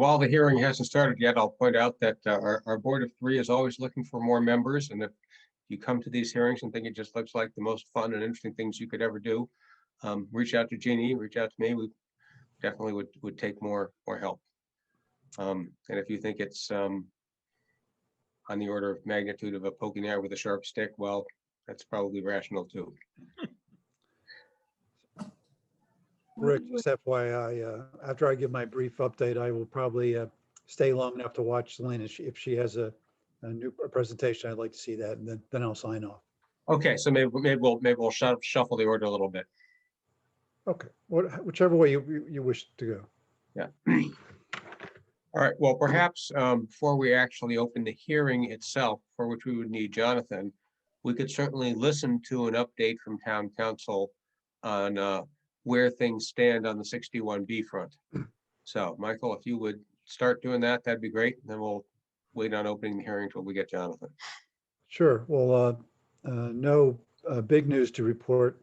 while the hearing hasn't started yet, I'll point out that our board of three is always looking for more members. And if you come to these hearings and think it just looks like the most fun and interesting things you could ever do, reach out to Jeannie, reach out to me. We definitely would take more help. And if you think it's on the order of magnitude of a poking air with a sharp stick, well, that's probably rational too. Rick, just FYI, after I give my brief update, I will probably stay long enough to watch Selena. If she has a new presentation, I'd like to see that, and then I'll sign off. Okay, so maybe we'll shuffle the order a little bit. Okay, whichever way you wish to go. Yeah. All right. Well, perhaps before we actually open the hearing itself, for which we would need Jonathan, we could certainly listen to an update from town council on where things stand on the 61B front. So, Michael, if you would start doing that, that'd be great. And then we'll wait on opening the hearing until we get Jonathan. Sure. Well, no big news to report.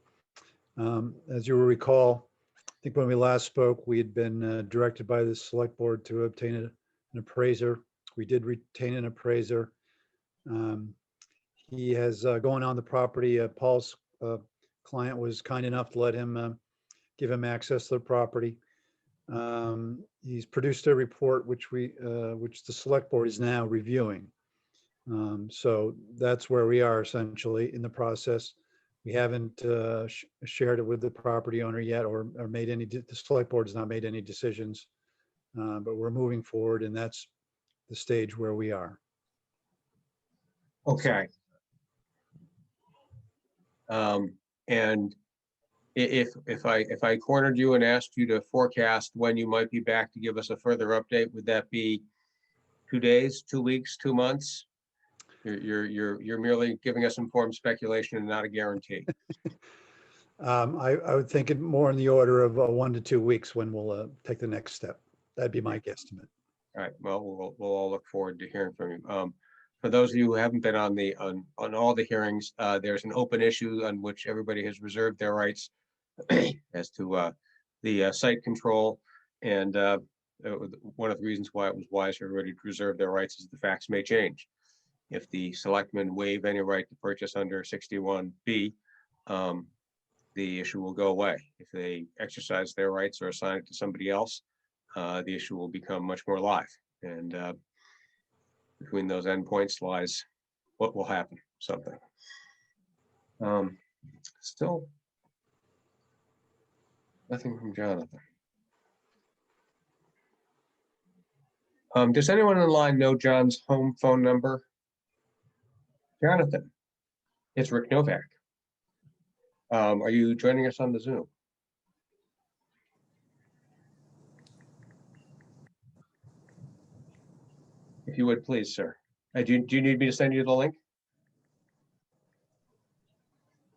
As you will recall, I think when we last spoke, we had been directed by the select board to obtain an appraiser. We did retain an appraiser. He has going on the property. Paul's client was kind enough to let him give him access to the property. He's produced a report which the select board is now reviewing. So that's where we are essentially in the process. We haven't shared it with the property owner yet, or made any. The select board has not made any decisions, but we're moving forward, and that's the stage where we are. Okay. And if I cornered you and asked you to forecast when you might be back to give us a further update, would that be 2 days, 2 weeks, 2 months? You're merely giving us informed speculation and not a guarantee. I would think it more in the order of 1 to 2 weeks when we'll take the next step. That'd be my guesstimate. All right. Well, we'll all look forward to hearing from you. For those of you who haven't been on all the hearings, there's an open issue on which everybody has reserved their rights as to the site control. And one of the reasons why it was wise for everybody to reserve their rights is the facts may change. If the selectmen waive any right to purchase under 61B, the issue will go away. If they exercise their rights or assign it to somebody else, the issue will become much more live. And between those endpoints lies what will happen, something. Still nothing from Jonathan. Does anyone in line know John's home phone number? Jonathan, it's Rick Novak. Are you joining us on the Zoom? If you would, please, sir. Do you need me to send you the link?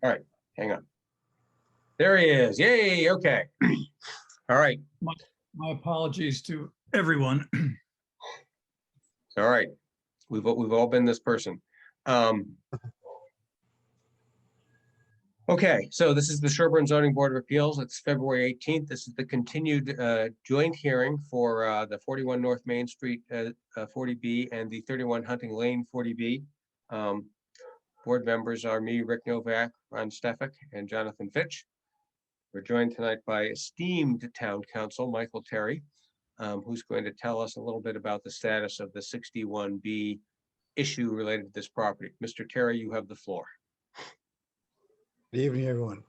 All right, hang on. There he is. Yay, okay. All right. My apologies to everyone. All right. We've all been this person. Okay, so this is the Sherborn Zoning Board of Appeals. It's February 18th. This is the continued joint hearing for the 41 North Main Street 40B and the 31 Hunting Lane 40B. Board members are me, Rick Novak, Ron Stefik, and Jonathan Fitch. We're joined tonight by esteemed town council, Michael Terry, who's going to tell us a little bit about the status of the 61B issue related to this property. Mr. Terry, you have the floor. Good evening, everyone.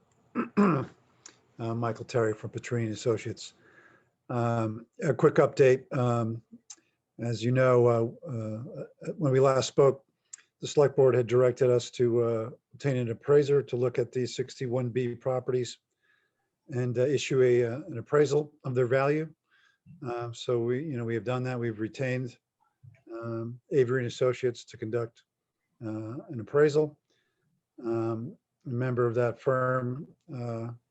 Michael Terry from Petrini Associates. A quick update. As you know, when we last spoke, the select board had directed us to obtain an appraiser to look at these 61B properties and issue an appraisal of their value. So we have done that. We've retained Avery and Associates to conduct an appraisal. A member of that firm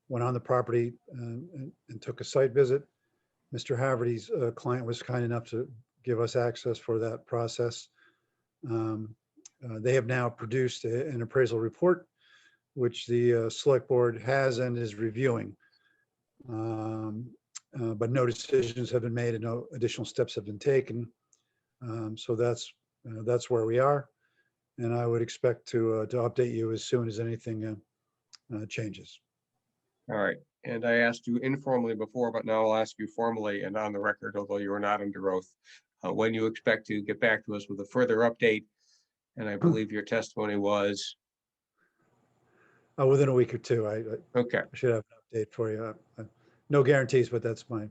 went on the property and took a site visit. Mr. Haverty's client was kind enough to give us access for that process. They have now produced an appraisal report, which the select board has and is reviewing. but no decisions have been made and no additional steps have been taken. So that's where we are. And I would expect to update you as soon as anything changes. All right. And I asked you informally before, but now I'll ask you formally and on the record, although you are not under oath, when you expect to get back to us with a further update. And I believe your testimony was, Within a week or two, I okay. should have an update for you. No guarantees, but that's mine.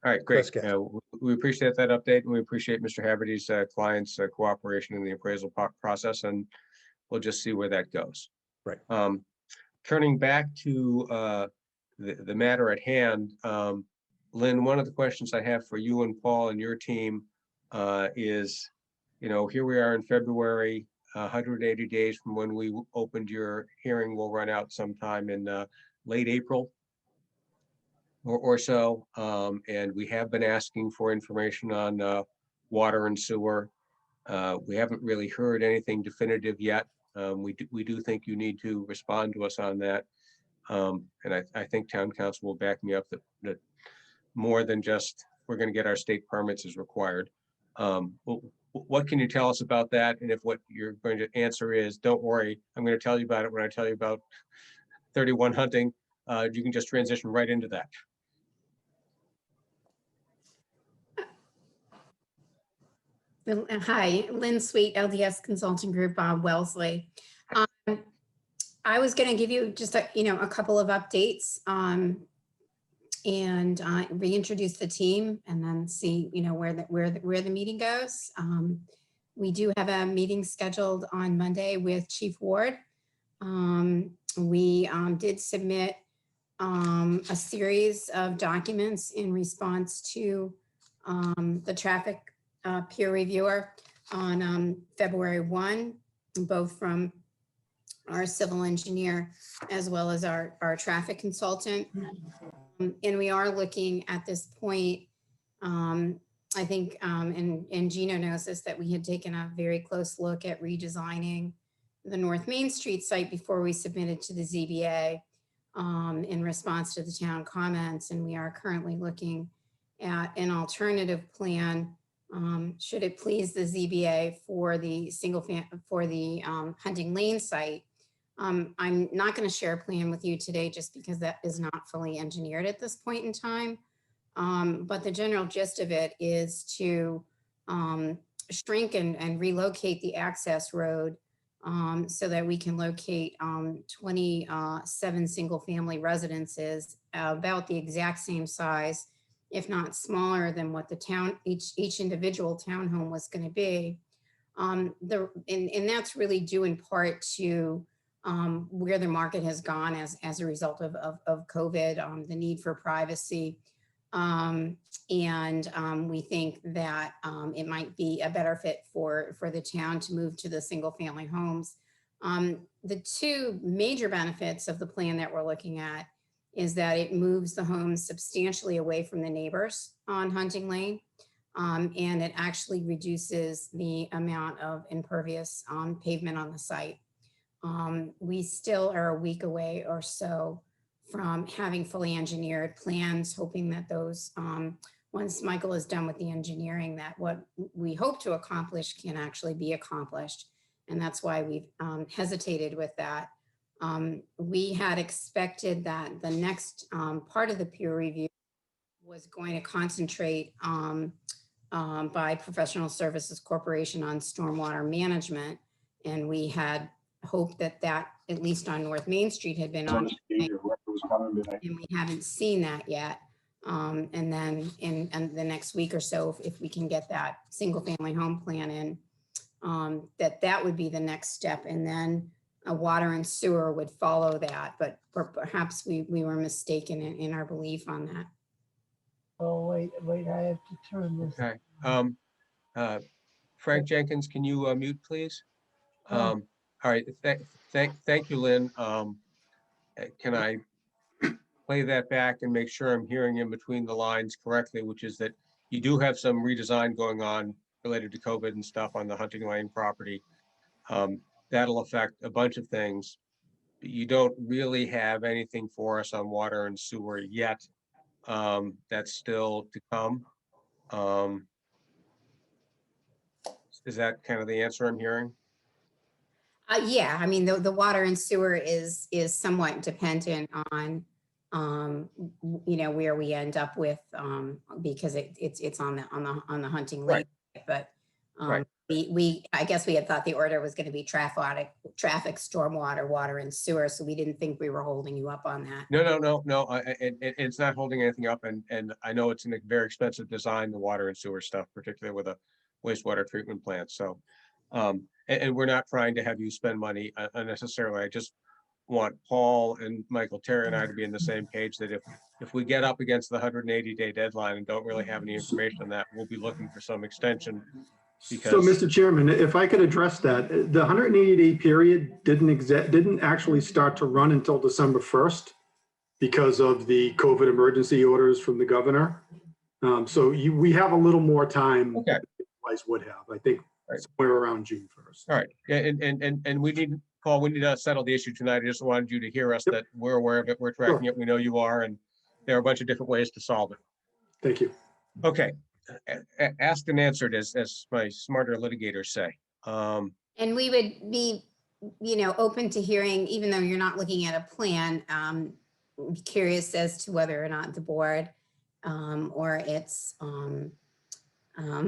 All right, great. Best guess. We appreciate that update, and we appreciate Mr. Haverty's client's cooperation in the appraisal process, and we'll just see where that goes. Right. Turning back to the matter at hand, Lynn, one of the questions I have for you and Paul and your team is, here we are in February, 180 days from when we opened your hearing will run out sometime in late April or so. And we have been asking for information on water and sewer. We haven't really heard anything definitive yet. We do think you need to respond to us on that. And I think town council will back me up that more than just we're going to get our state permits is required. What can you tell us about that? And if what you're going to answer is, don't worry, I'm going to tell you about it when I tell you about 31 hunting, you can just transition right into that. Hi, Lynn Sweet, LDS Consulting Group, Wellesley. I was going to give you just a couple of updates and reintroduce the team, and then see where the meeting goes. We do have a meeting scheduled on Monday with Chief Ward. We did submit a series of documents in response to the traffic peer reviewer on February 1, both from our civil engineer as well as our traffic consultant. And we are looking at this point, I think, and Gino knows this, that we had taken a very close look at redesigning the North Main Street site before we submitted to the ZBA in response to the town comments. And we are currently looking at an alternative plan, should it please the ZBA, for the Hunting Lane site. I'm not going to share a plan with you today just because that is not fully engineered at this point in time. But the general gist of it is to shrink and relocate the access road so that we can locate 27 single family residences about the exact same size, if not smaller than what the town, each individual townhome was going to be. And that's really due in part to where the market has gone as a result of COVID, the need for privacy. And we think that it might be a better fit for the town to move to the single family homes. The two major benefits of the plan that we're looking at is that it moves the homes substantially away from the neighbors on Hunting Lane. And it actually reduces the amount of impervious pavement on the site. We still are a week away or so from having fully engineered plans, hoping that those, once Michael is done with the engineering, that what we hope to accomplish can actually be accomplished. And that's why we've hesitated with that. We had expected that the next part of the peer review was going to concentrate by Professional Services Corporation on stormwater management. And we had hoped that at least on North Main Street had been on, and we haven't seen that yet. And then in the next week or so, if we can get that single family home plan in, that would be the next step. And then a water and sewer would follow that, but perhaps we were mistaken in our belief on that. Oh, wait, I have to turn this. Okay. Frank Jenkins, can you mute, please? All right. Thank you, Lynn. Can I play that back and make sure I'm hearing in between the lines correctly, which is that you do have some redesign going on related to COVID and stuff on the Hunting Lane property. That'll affect a bunch of things. But you don't really have anything for us on water and sewer yet. That's still to come. Is that kind of the answer I'm hearing? Yeah, I mean, the water and sewer is somewhat dependent on, where we end up with, because it's on the hunting lane. Right. But Right. I guess we had thought the order was going to be traffic, stormwater, water and sewer. So we didn't think we were holding you up on that. No. It's not holding anything up, and I know it's a very expensive design, the water and sewer stuff, particularly with a wastewater treatment plant. So, and we're not trying to have you spend money unnecessarily. I just want Paul and Michael, Terry, and I to be on the same page that if we get up against the 180-day deadline and don't really have any information on that, we'll be looking for some extension. So, Because Mr. Chairman, if I could address that, the 180-day period didn't actually start to run until December 1st because of the COVID emergency orders from the governor. So we have a little more time Okay. than you guys would have, I think, Right. somewhere around June 1st. All right, and we need, Paul, we need to settle the issue tonight. I just wanted you to hear us, Yep. that we're aware of it, we're tracking Sure. it, we know you are, and there are a bunch of different ways to solve it. Thank you. Okay, asked and answered, as my smarter litigators say. And we would be, open to hearing, even though you're not looking at a plan, be curious as to whether or not the board or its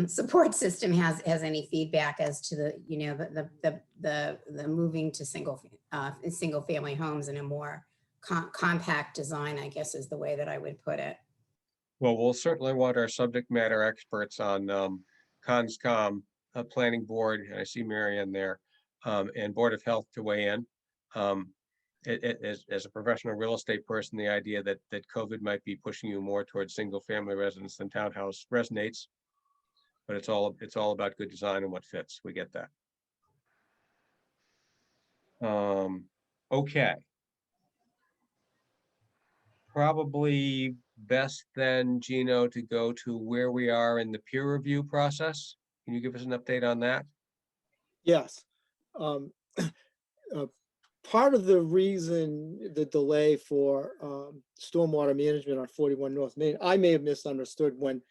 support system has any feedback as to the moving to single family homes in a more compact design, I guess is the way that I would put it. Well, we'll certainly want our subject matter experts on CONSCOM, Planning Board, and I see Mary Ann there, and Board of Health to weigh in. As a professional real estate person, the idea that COVID might be pushing you more towards single family residence than townhouse resonates. But it's all about good design and what fits. We get that. Okay. Probably best then, Gino, to go to where we are in the peer review process. Can you give us an update on that? Yes. Part of the reason the delay for stormwater management on 41 North Main, I may have misunderstood when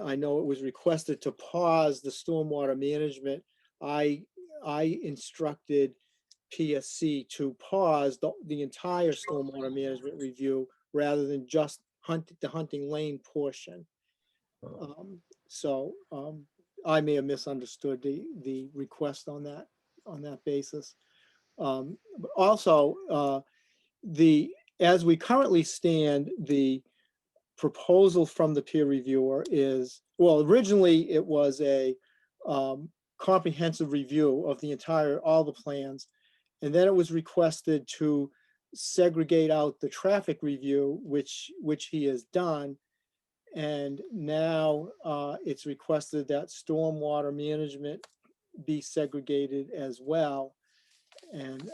I know it was requested to pause the stormwater management. I instructed PSC to pause the entire stormwater management review rather than just the hunting lane portion. So I may have misunderstood the request on that basis. But also, as we currently stand, the proposal from the peer reviewer is, well, originally it was a comprehensive review of all the plans. And then it was requested to segregate out the traffic review, which he has done. And now it's requested that stormwater management be segregated as well. And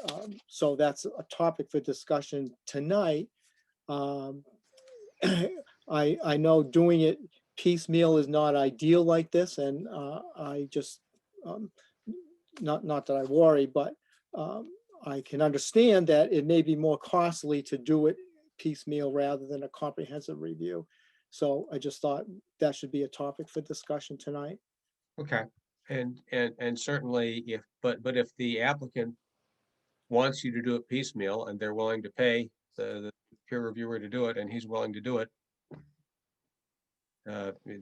so that's a topic for discussion tonight. I know doing it piecemeal is not ideal like this, and I just, not that I worry, but I can understand that it may be more costly to do it piecemeal rather than a comprehensive review. So I just thought that should be a topic for discussion tonight. Okay, and certainly but if the applicant wants you to do it piecemeal and they're willing to pay the peer reviewer to do it, and he's willing to do it,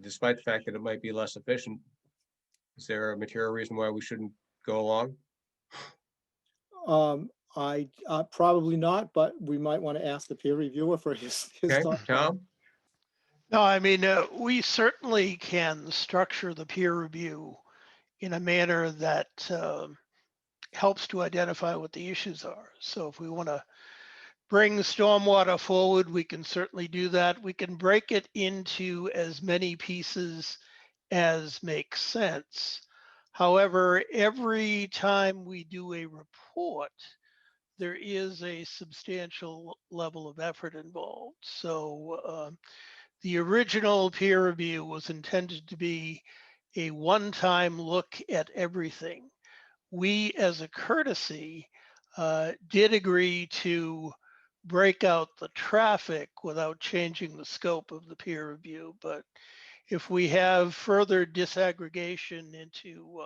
despite the fact that it might be less efficient, is there a material reason why we shouldn't go along? I probably not, but we might want to ask the peer reviewer for his Okay, thought. Tom? No, I mean, we certainly can structure the peer review in a manner that helps to identify what the issues are. So if we want to bring stormwater forward, we can certainly do that. We can break it into as many pieces as makes sense. However, every time we do a report, there is a substantial level of effort involved. So the original peer review was intended to be a one-time look at everything. We, as a courtesy, did agree to break out the traffic without changing the scope of the peer review. But if we have further disaggregation into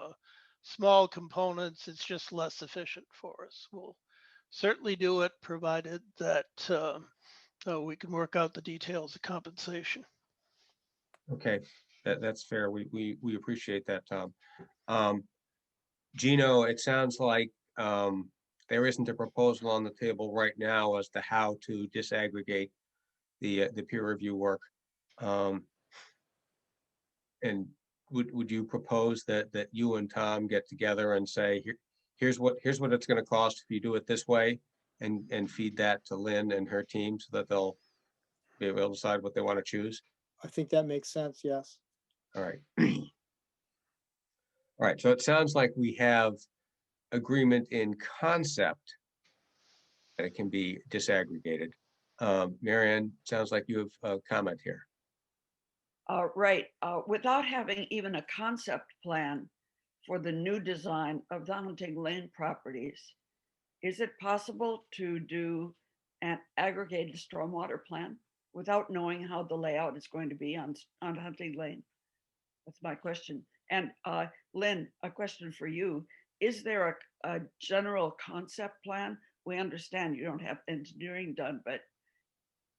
small components, it's just less efficient for us. We'll certainly do it, provided that we can work out the details of compensation. Okay, that's fair. We appreciate that, Tom. Gino, it sounds like there isn't a proposal on the table right now as to how to disaggregate the peer review work. And would you propose that you and Tom get together and say, here's what it's going to cost if you do it this way, and feed that to Lynn and her team so that they'll be able to decide what they want to choose? I think that makes sense, yes. All right. All right, so it sounds like we have agreement in concept that it can be disaggregated. Marianne, sounds like you have a comment here. Right. Without having even a concept plan for the new design of the Hunting Lane properties, is it possible to do an aggregated stormwater plan without knowing how the layout is going to be on Hunting Lane? That's my question. And Lynn, a question for you. Is there a general concept plan? We understand you don't have engineering done, but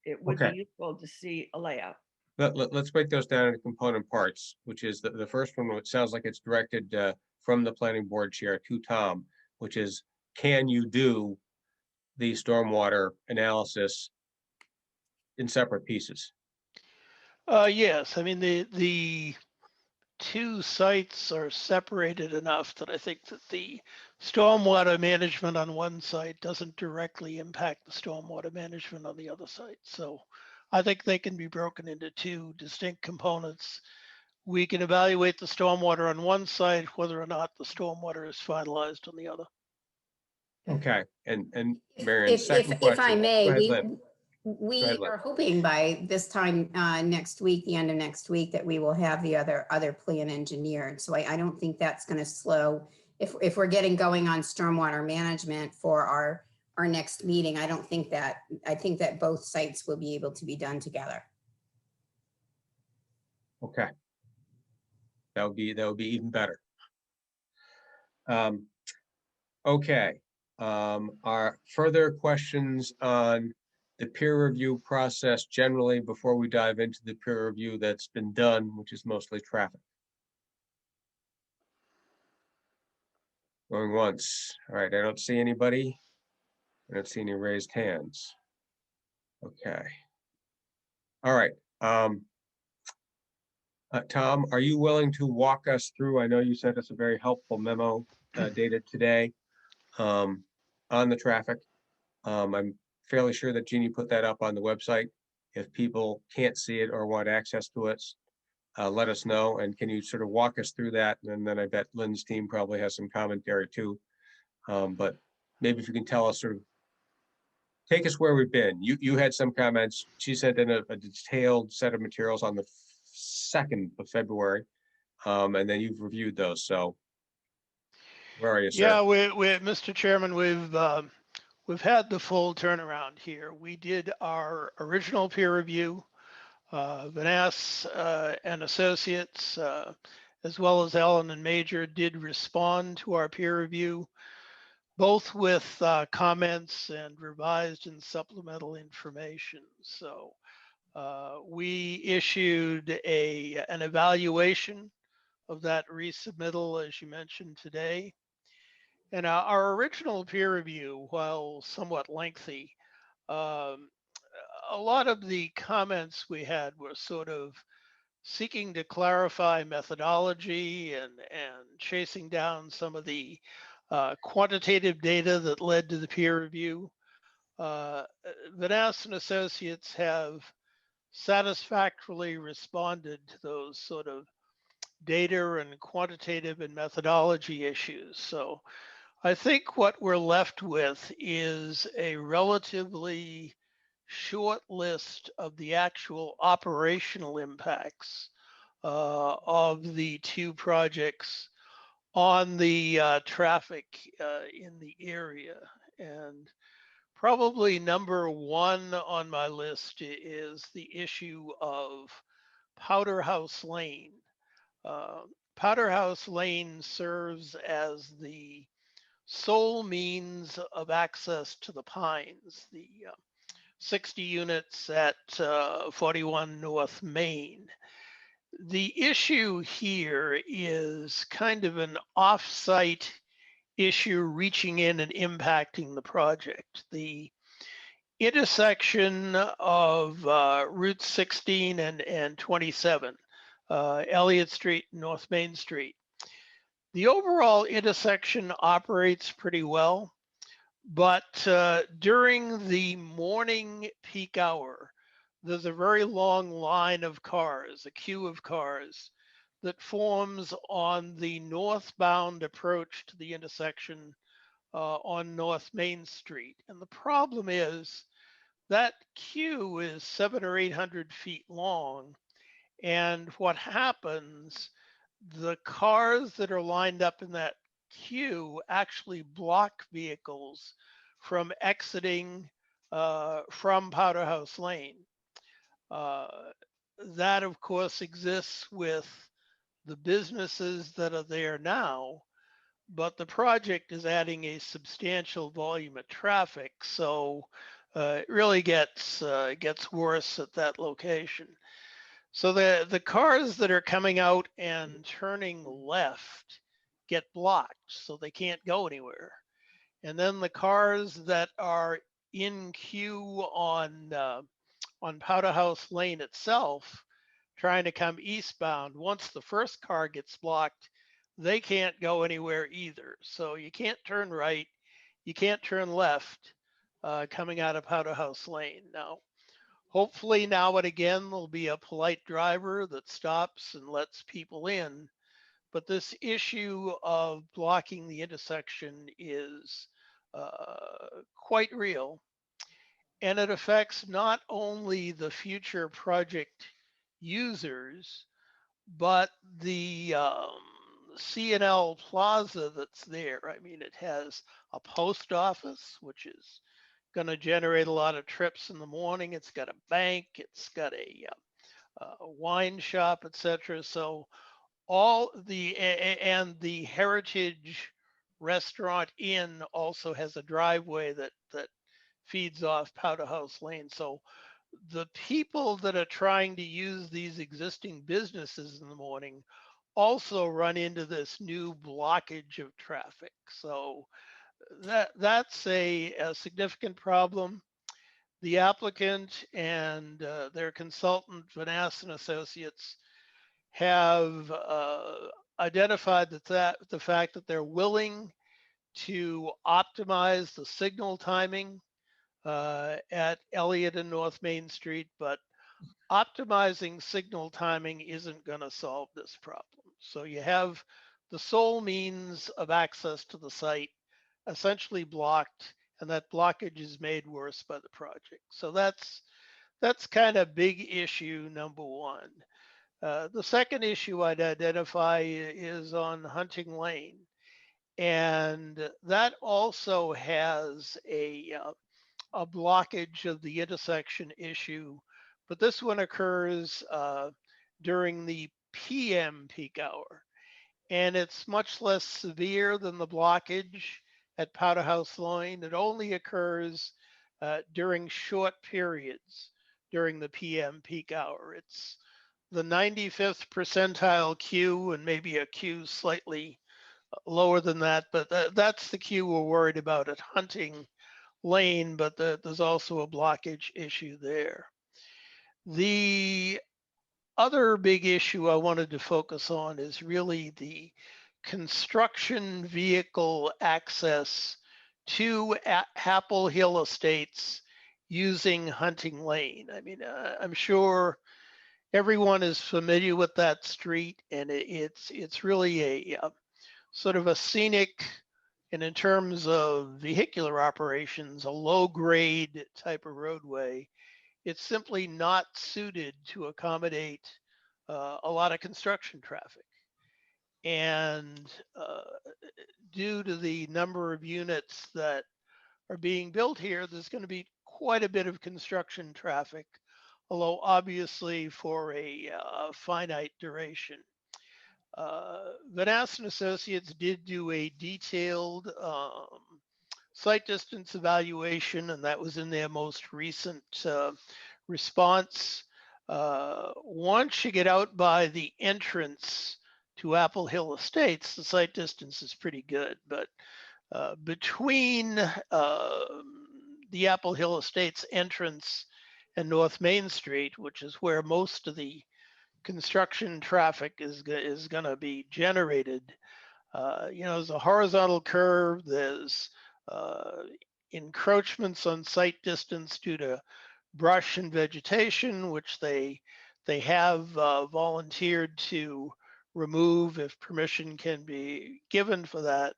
it would Okay. be useful to see a layout. Let's break those down into component parts, which is the first one, which sounds like it's directed from the planning board chair to Tom, which is, can you do the stormwater analysis in separate pieces? Yes, I mean, the two sites are separated enough that I think that the stormwater management on one site doesn't directly impact the stormwater management on the other site. So I think they can be broken into two distinct components. We can evaluate the stormwater on one site, whether or not the stormwater is finalized on the other. Okay, and Marianne, second If question. I may, Go ahead, Lynn. we ahead, Lynn. are hoping by this time next week, the end of next week, that we will have the other plan engineered. So I don't think that's going to slow. If we're getting going on stormwater management for our next meeting, I think that both sites will be able to be done together. Okay. That would be even better. Okay. Are further questions on the peer review process generally before we dive into the peer review that's been done, which is mostly traffic? Going once. All right, I don't see anybody. I don't see any raised hands. Okay. All right. Tom, are you willing to walk us through? I know you sent us a very helpful memo dated today on the traffic. I'm fairly sure that Jeannie put that up on the website. If people can't see it or want access to it, let us know. And can you sort of walk us through that? And then I bet Lynn's team probably has some commentary too. But maybe if you can tell us sort of, take us where we've been. You had some comments. She sent in a detailed set of materials on the 2nd of February. And then you've reviewed those. So where are you, sir? Yeah, Mr. Chairman, we've had the full turnaround here. We did our original peer review. Vanass and Associates, as well as Allen and Major, did respond to our peer review, both with comments and revised and supplemental information. So we issued an evaluation of that resubmittal, as you mentioned today. And our original peer review, while somewhat lengthy, a lot of the comments we had were sort of seeking to clarify methodology and chasing down some of the quantitative data that led to the peer review. Vanass and Associates have satisfactorily responded to those sort of data and quantitative and methodology issues. So I think what we're left with is a relatively short list of the actual operational impacts of the two projects on the traffic in the area. And Probably number one on my list is the issue of Powder House Lane. Uh, Powder House Lane serves as the sole means of access to the Pines, the 60 units at 41 North Main. The issue here is kind of an off-site issue reaching in and impacting the project. The intersection of Route 16 and 27, Elliott Street, North Main Street. The overall intersection operates pretty well, but during the morning peak hour, there's a very long line of cars, a queue of cars that forms on the northbound approach to the intersection on North Main Street. And the problem is that queue is 700 or 800 feet long. And what happens, the cars that are lined up in that queue actually block vehicles from exiting from Powder House Lane. That, of course, exists with the businesses that are there now, but the project is adding a substantial volume of traffic, so it really gets worse at that location. So the cars that are coming out and turning left get blocked, so they can't go anywhere. And then the cars that are in queue on Powder House Lane itself, trying to come eastbound, once the first car gets blocked, they can't go anywhere either. So you can't turn right, you can't turn left coming out of Powder House Lane. Now, hopefully now and again, there'll be a polite driver that stops and lets people in. But this issue of blocking the intersection is quite real. And it affects not only the future project users, but the C&L Plaza that's there. I mean, it has a post office, which is going to generate a lot of trips in the morning. It's got a bank, it's got a wine shop, etc. So all the and the Heritage Restaurant Inn also has a driveway that feeds off Powder House Lane. So the people that are trying to use these existing businesses in the morning also run into this new blockage of traffic. So that's a significant problem. The applicant and their consultant, Vanass and Associates, have identified that the fact that they're willing to optimize the signal timing at Elliott and North Main Street, but optimizing signal timing isn't going to solve this problem. So you have the sole means of access to the site essentially blocked, and that blockage is made worse by the project. So that's kind of big issue number one. The second issue I'd identify is on Hunting Lane, and that also has a blockage of the intersection issue, but this one occurs during the PM peak hour, and it's much less severe than the blockage at Powder House Lane. It only occurs during short periods during the PM peak hour. It's the 95th percentile queue and maybe a queue slightly lower than that, but that's the queue we're worried about at Hunting Lane, but there's also a blockage issue there. The other big issue I wanted to focus on is really the construction vehicle access to Apple Hill Estates using Hunting Lane. I mean, I'm sure everyone is familiar with that street, and it's really a sort of a scenic, and in terms of vehicular operations, a low grade type of roadway. It's simply not suited to accommodate a lot of construction traffic. And due to the number of units that are being built here, there's going to be quite a bit of construction traffic, although obviously for a finite duration. Vanass and Associates did do a detailed site distance evaluation, and that was in their most recent response. Once you get out by the entrance to Apple Hill Estates, the site distance is pretty good, but between the Apple Hill Estates entrance and North Main Street, which is where most of the construction traffic is going to be generated, there's a horizontal curve, there's encroachments on site distance due to brush and vegetation, which they have volunteered to remove if permission can be given for that.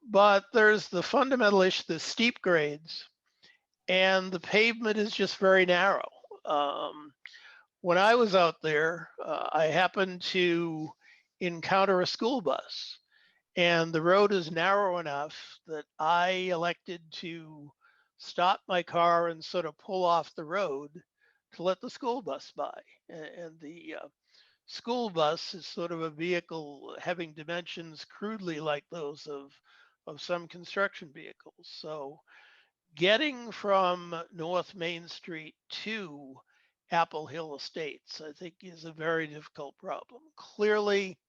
But there's the fundamental issue, the steep grades, and the pavement is just very narrow. When I was out there, I happened to encounter a school bus, and the road is narrow enough that I elected to stop my car and sort of pull off the road to let the school bus by. And the school bus is sort of a vehicle having dimensions crudely like those of some construction vehicles. So getting from North Main Street to Apple Hill Estates, I think, is a very difficult problem. Clearly,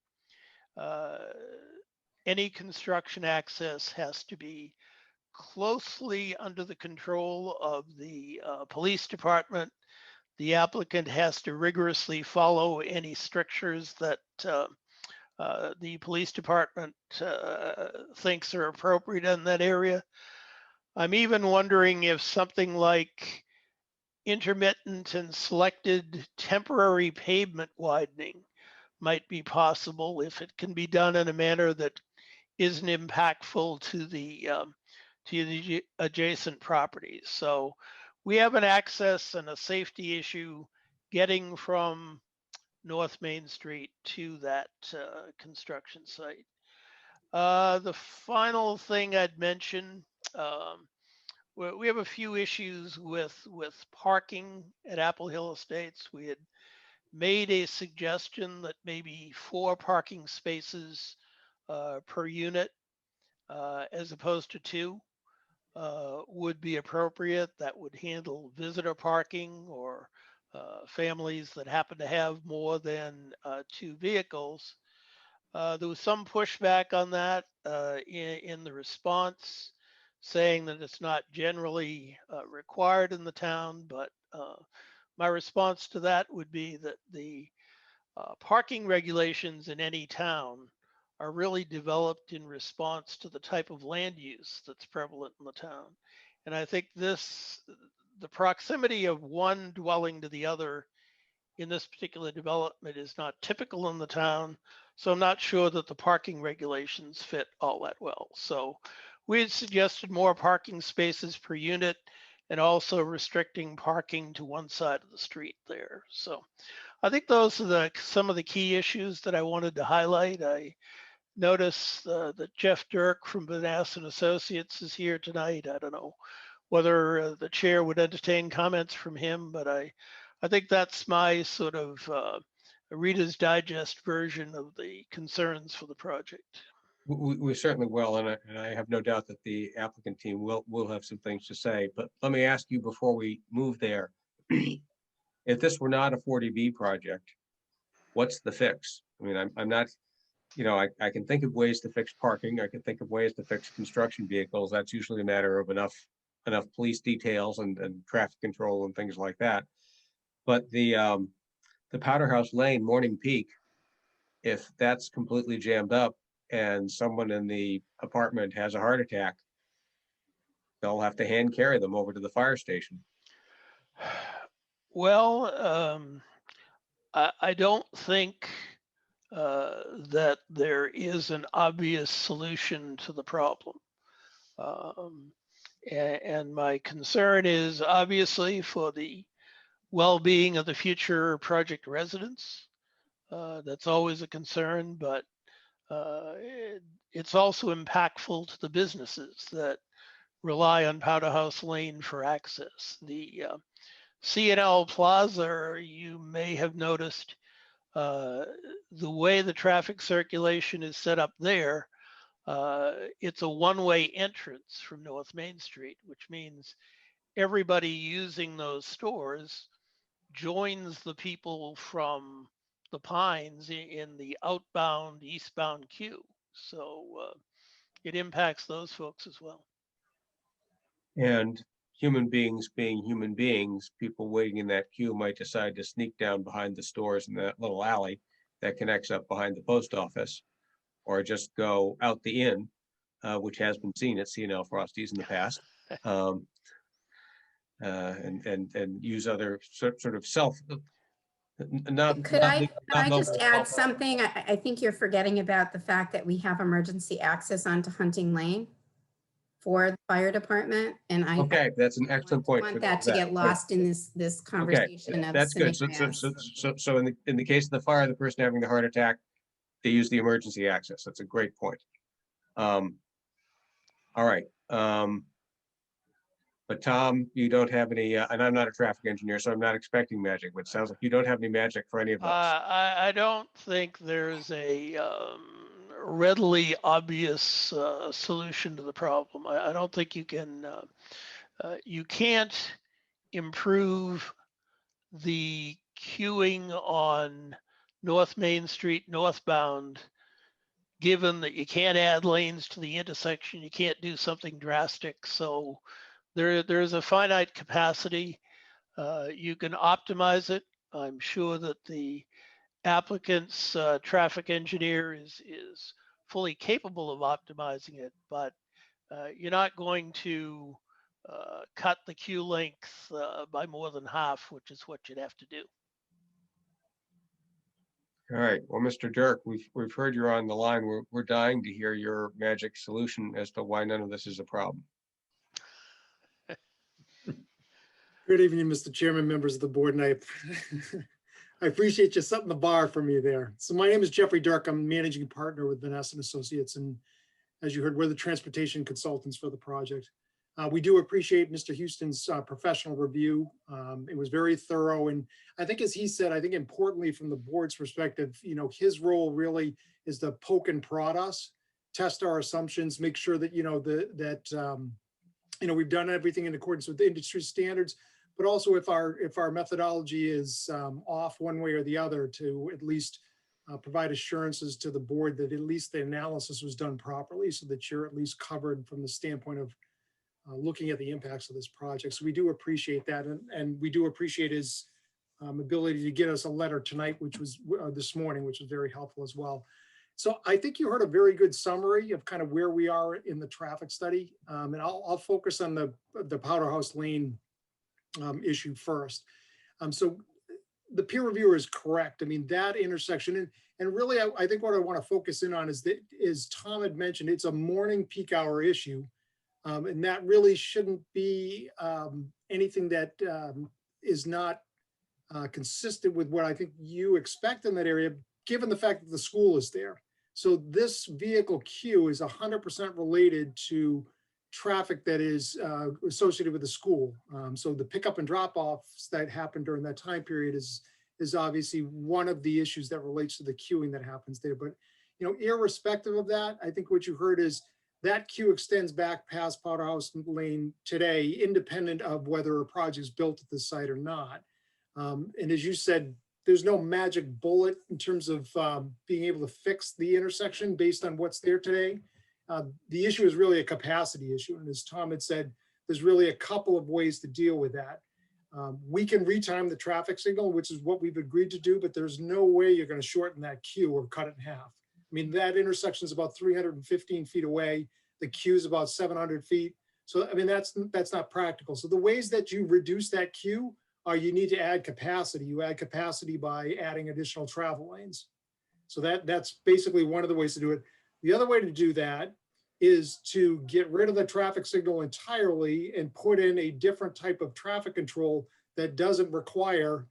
any construction access has to be closely under the control of the police department. The applicant has to rigorously follow any strictures that the police department thinks are appropriate in that area. I'm even wondering if something like intermittent and selected temporary pavement widening might be possible if it can be done in a manner that isn't impactful to the adjacent properties. So we have an access and a safety issue getting from North Main Street to that construction site. The final thing I'd mention, we have a few issues with parking at Apple Hill Estates. We had made a suggestion that maybe 4 parking spaces per unit as opposed to 2 would be appropriate. That would handle visitor parking or families that happen to have more than 2 vehicles. There was some pushback on that in the response, saying that it's not generally required in the town, but my response to that would be that the parking regulations in any town are really developed in response to the type of land use that's prevalent in the town. And I think the proximity of one dwelling to the other in this particular development is not typical in the town. So I'm not sure that the parking regulations fit all that well. So we had suggested more parking spaces per unit and also restricting parking to one side of the street there. So I think those are some of the key issues that I wanted to highlight. I notice that Jeff Dirk from Vanass and Associates is here tonight. I don't know whether the chair would entertain comments from him, but I think that's my sort of Reader's Digest version of the concerns for the project. We certainly will, and I have no doubt that the applicant team will have some things to say. But let me ask you before we move there, if this were not a 40B project, what's the fix? I mean, I'm not, I can think of ways to fix parking. I can think of ways to fix construction vehicles. That's usually a matter of enough police details and traffic control and things like that. But the Powderhouse Lane morning peak, if that's completely jammed up and someone in the apartment has a heart attack, they'll have to hand carry them over to the fire station. Well, I don't think that there is an obvious solution to the problem. And my concern is obviously for the well-being of the future project residents. That's always a concern, but it's also impactful to the businesses that rely on Powder House Lane for access. The C&L Plaza, you may have noticed the way the traffic circulation is set up there, it's a one-way entrance from North Main Street, which means everybody using those stores joins the people from the Pines in the outbound eastbound queue. So it impacts those folks as well. And human beings being human beings, people waiting in that queue might decide to sneak down behind the stores in that little alley that connects up behind the post office, or just go out the inn, which has been seen at C&L Frosties in the past, and use other sort of self. Could I just add something? I think you're forgetting about the fact that we have emergency access onto Hunting Lane for the fire department, and I Okay, that's an excellent point. want that to get lost in this conversation of That's good. So in the case of the fire, the person having the heart attack, they use the emergency access. That's a great point. All right. But Tom, you don't have any, and I'm not a traffic engineer, so I'm not expecting magic, but it sounds like you don't have any magic for any of those. I don't think there's a readily obvious solution to the problem. I don't think you can, you can't improve the queuing on North Main Street northbound, given that you can't add lanes to the intersection, you can't do something drastic. So there's a finite capacity. You can optimize it. I'm sure that the applicant's traffic engineer is fully capable of optimizing it, but you're not going to cut the queue length by more than half, which is what you'd have to do. All right. Well, Mr. Dirk, we've heard you're on the line. We're dying to hear your magic solution as to why none of this is a problem. Good evening, Mr. Chairman, members of the board, and I appreciate you setting the bar for me there. So my name is Jeffrey Dirk. I'm managing partner with Vanessa and Associates, and as you heard, we're the transportation consultants for the project. We do appreciate Mr. Houston's professional review. It was very thorough, and I think, as he said, I think importantly from the board's perspective, you know, his role really is to poke and prod us, test our assumptions, make sure that, you know, you know, we've done everything in accordance with the industry standards, but also if our methodology is off one way or the other, to at least provide assurances to the board that at least the analysis was done properly, so that you're at least covered from the standpoint of looking at the impacts of this project. So we do appreciate that, and we do appreciate his ability to get us a letter tonight, which was this morning, which was very helpful as well. So I think you heard a very good summary of kind of where we are in the traffic study, and I'll focus on the Powder House Lane issue first. So the peer reviewer is correct. I mean, that intersection, and really, I think what I want to focus in on is that, as Tom had mentioned, it's a morning peak hour issue, and that really shouldn't be anything that is not consistent with what I think you expect in that area, given the fact that the school is there. So this vehicle queue is 100% related to traffic that is associated with the school. So the pickup and drop offs that happened during that time period is obviously one of the issues that relates to the queuing that happens there. But, you know, irrespective of that, I think what you heard is that queue extends back past Powder House Lane today, independent of whether a project is built at the site or not. And as you said, there's no magic bullet in terms of being able to fix the intersection based on what's there today. The issue is really a capacity issue. And as Tom had said, there's really a couple of ways to deal with that. We can retime the traffic signal, which is what we've agreed to do, but there's no way you're going to shorten that queue or cut it in half. I mean, that intersection is about 315 feet away. The queue is about 700 feet. So, I mean, that's not practical. So the ways that you reduce that queue are you need to add capacity. You add capacity by adding additional travel lanes. So that's basically one of the ways to do it. The other way to do that is to get rid of the traffic signal entirely and put in a different type of traffic control that doesn't require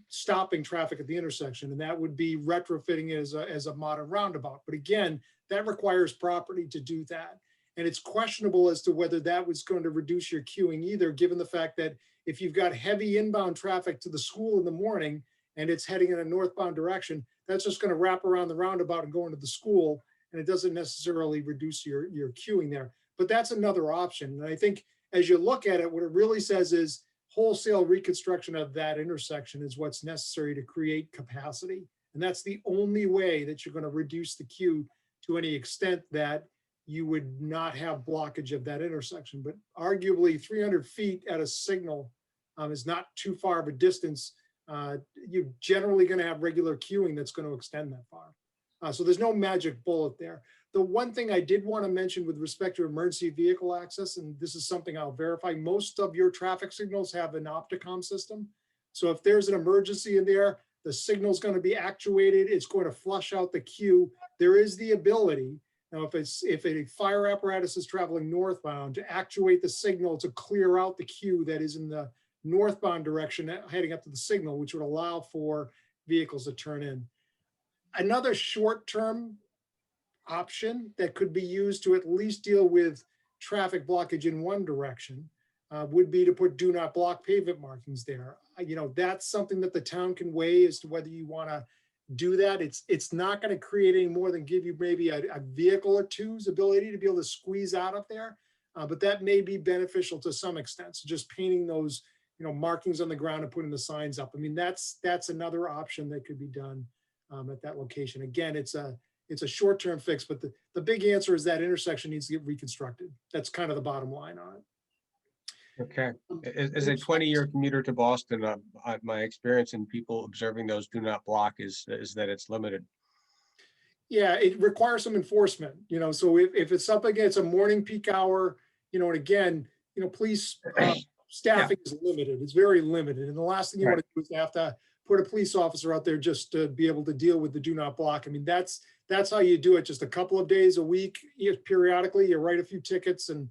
stopping traffic at the intersection. And that would be retrofitting it as a modern roundabout. But again, that requires property to do that. And it's questionable as to whether that was going to reduce your queuing either, given the fact that if you've got heavy inbound traffic to the school in the morning and it's heading in a northbound direction, that's just going to wrap around the roundabout and go into the school. And it doesn't necessarily reduce your queuing there. But that's another option. And I think as you look at it, what it really says is wholesale reconstruction of that intersection is what's necessary to create capacity. And that's the only way that you're going to reduce the queue to any extent that you would not have blockage of that intersection. But arguably 300 feet at a signal is not too far of a distance. You're generally going to have regular queuing that's going to extend that far. So there's no magic bullet there. The one thing I did want to mention with respect to emergency vehicle access, and this is something I'll verify, most of your traffic signals have an Opticom system. So if there's an emergency in there, the signal is going to be actuated. It's going to flush out the queue. There is the ability, now if a fire apparatus is traveling northbound, to actuate the signal to clear out the queue that is in the northbound direction heading up to the signal, which would allow for vehicles to turn in. Another short-term option that could be used to at least deal with traffic blockage in one direction would be to put do not block pavement markings there. That's something that the town can weigh as to whether you want to do that. It's not going to create any more than give you maybe a vehicle or two's ability to be able to squeeze out of there. But that may be beneficial to some extent. So just painting those, markings on the ground and putting the signs up. I mean, that's another option that could be done at that location. Again, it's a short-term fix, but the big answer is that intersection needs to get reconstructed. That's kind of the bottom line on it. Okay. As a 20-year commuter to Boston, my experience in people observing those do not block is that it's limited. Yeah, it requires some enforcement, so if it's something, it's a morning peak hour, and again, police staffing is limited. It's very limited. And the last thing you want to do is have to put a police officer out there just to be able to deal with the do not block. I mean, that's how you do it. Just a couple of days a week, periodically, you write a few tickets, and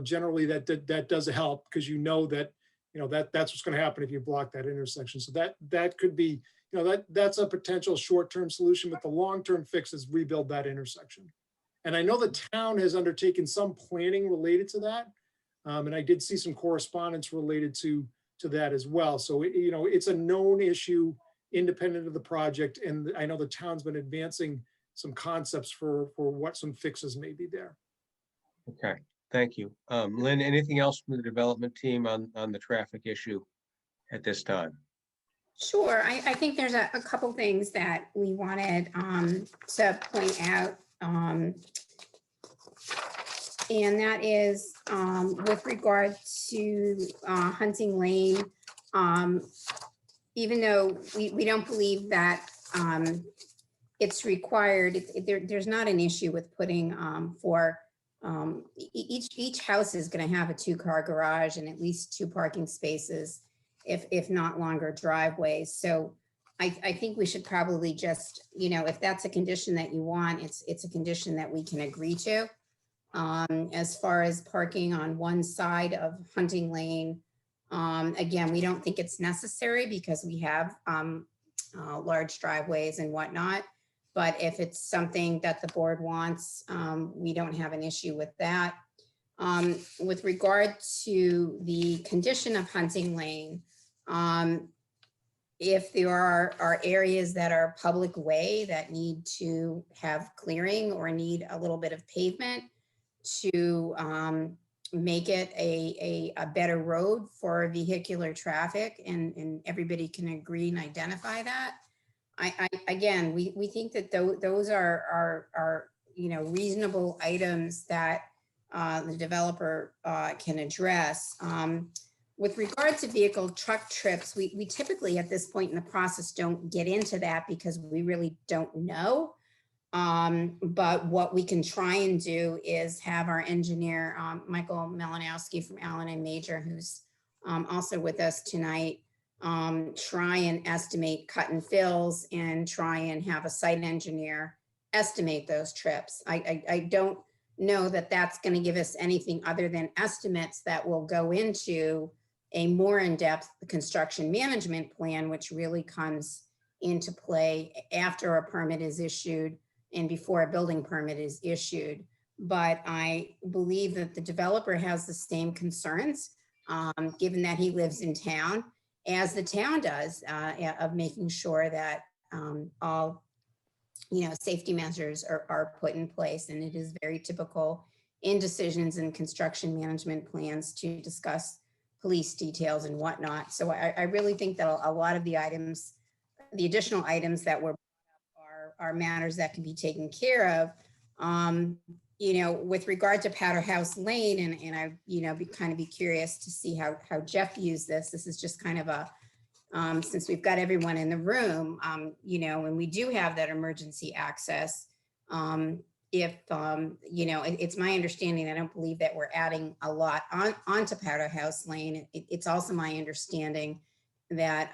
generally that does help, because that's what's going to happen if you block that intersection. So that could be, that's a potential short-term solution, but the long-term fix is rebuild that intersection. And I know the town has undertaken some planning related to that, and I did see some correspondence related to that as well. So it's a known issue independent of the project, and I know the town's been advancing some concepts for what some fixes may be there. Okay, thank you. Lynn, anything else from the development team on the traffic issue at this time? Sure. I think there's a couple things that we wanted to point out. And that is with regard to Hunting Lane, even though we don't believe that it's required, there's not an issue with putting each house is going to have a 2-car garage and at least 2 parking spaces, if not longer driveways. So I think we should probably just, if that's a condition that you want, it's a condition that we can agree to. As far as parking on one side of Hunting Lane, again, we don't think it's necessary because we have large driveways and whatnot. But if it's something that the board wants, we don't have an issue with that. With regard to the condition of Hunting Lane, if there are areas that are public way that need to have clearing or need a little bit of pavement to make it a better road for vehicular traffic, and everybody can agree and identify that. Again, we think that those are reasonable items that the developer can address. With regard to vehicle truck trips, we typically at this point in the process don't get into that because we really don't know. But what we can try and do is have our engineer, Michael Melanowski from Allen and Major, who's also with us tonight, try and estimate cut and fills and try and have a site engineer estimate those trips. I don't know that that's going to give us anything other than estimates that will go into a more in-depth construction management plan, which really comes into play after a permit is issued and before a building permit is issued. but I believe that the developer has the same concerns, given that he lives in town, as the town does, of making sure that all safety measures are put in place. And it is very typical in decisions and construction management plans to discuss police details and whatnot. So I really think that a lot of the items, the additional items that were are matters that can be taken care of. With regard to Powder House Lane, and I, be curious to see how Jeff views this. This is just kind of a, since we've got everyone in the room, and we do have that emergency access. It's my understanding, I don't believe that we're adding a lot onto Powder House Lane. It's also my understanding that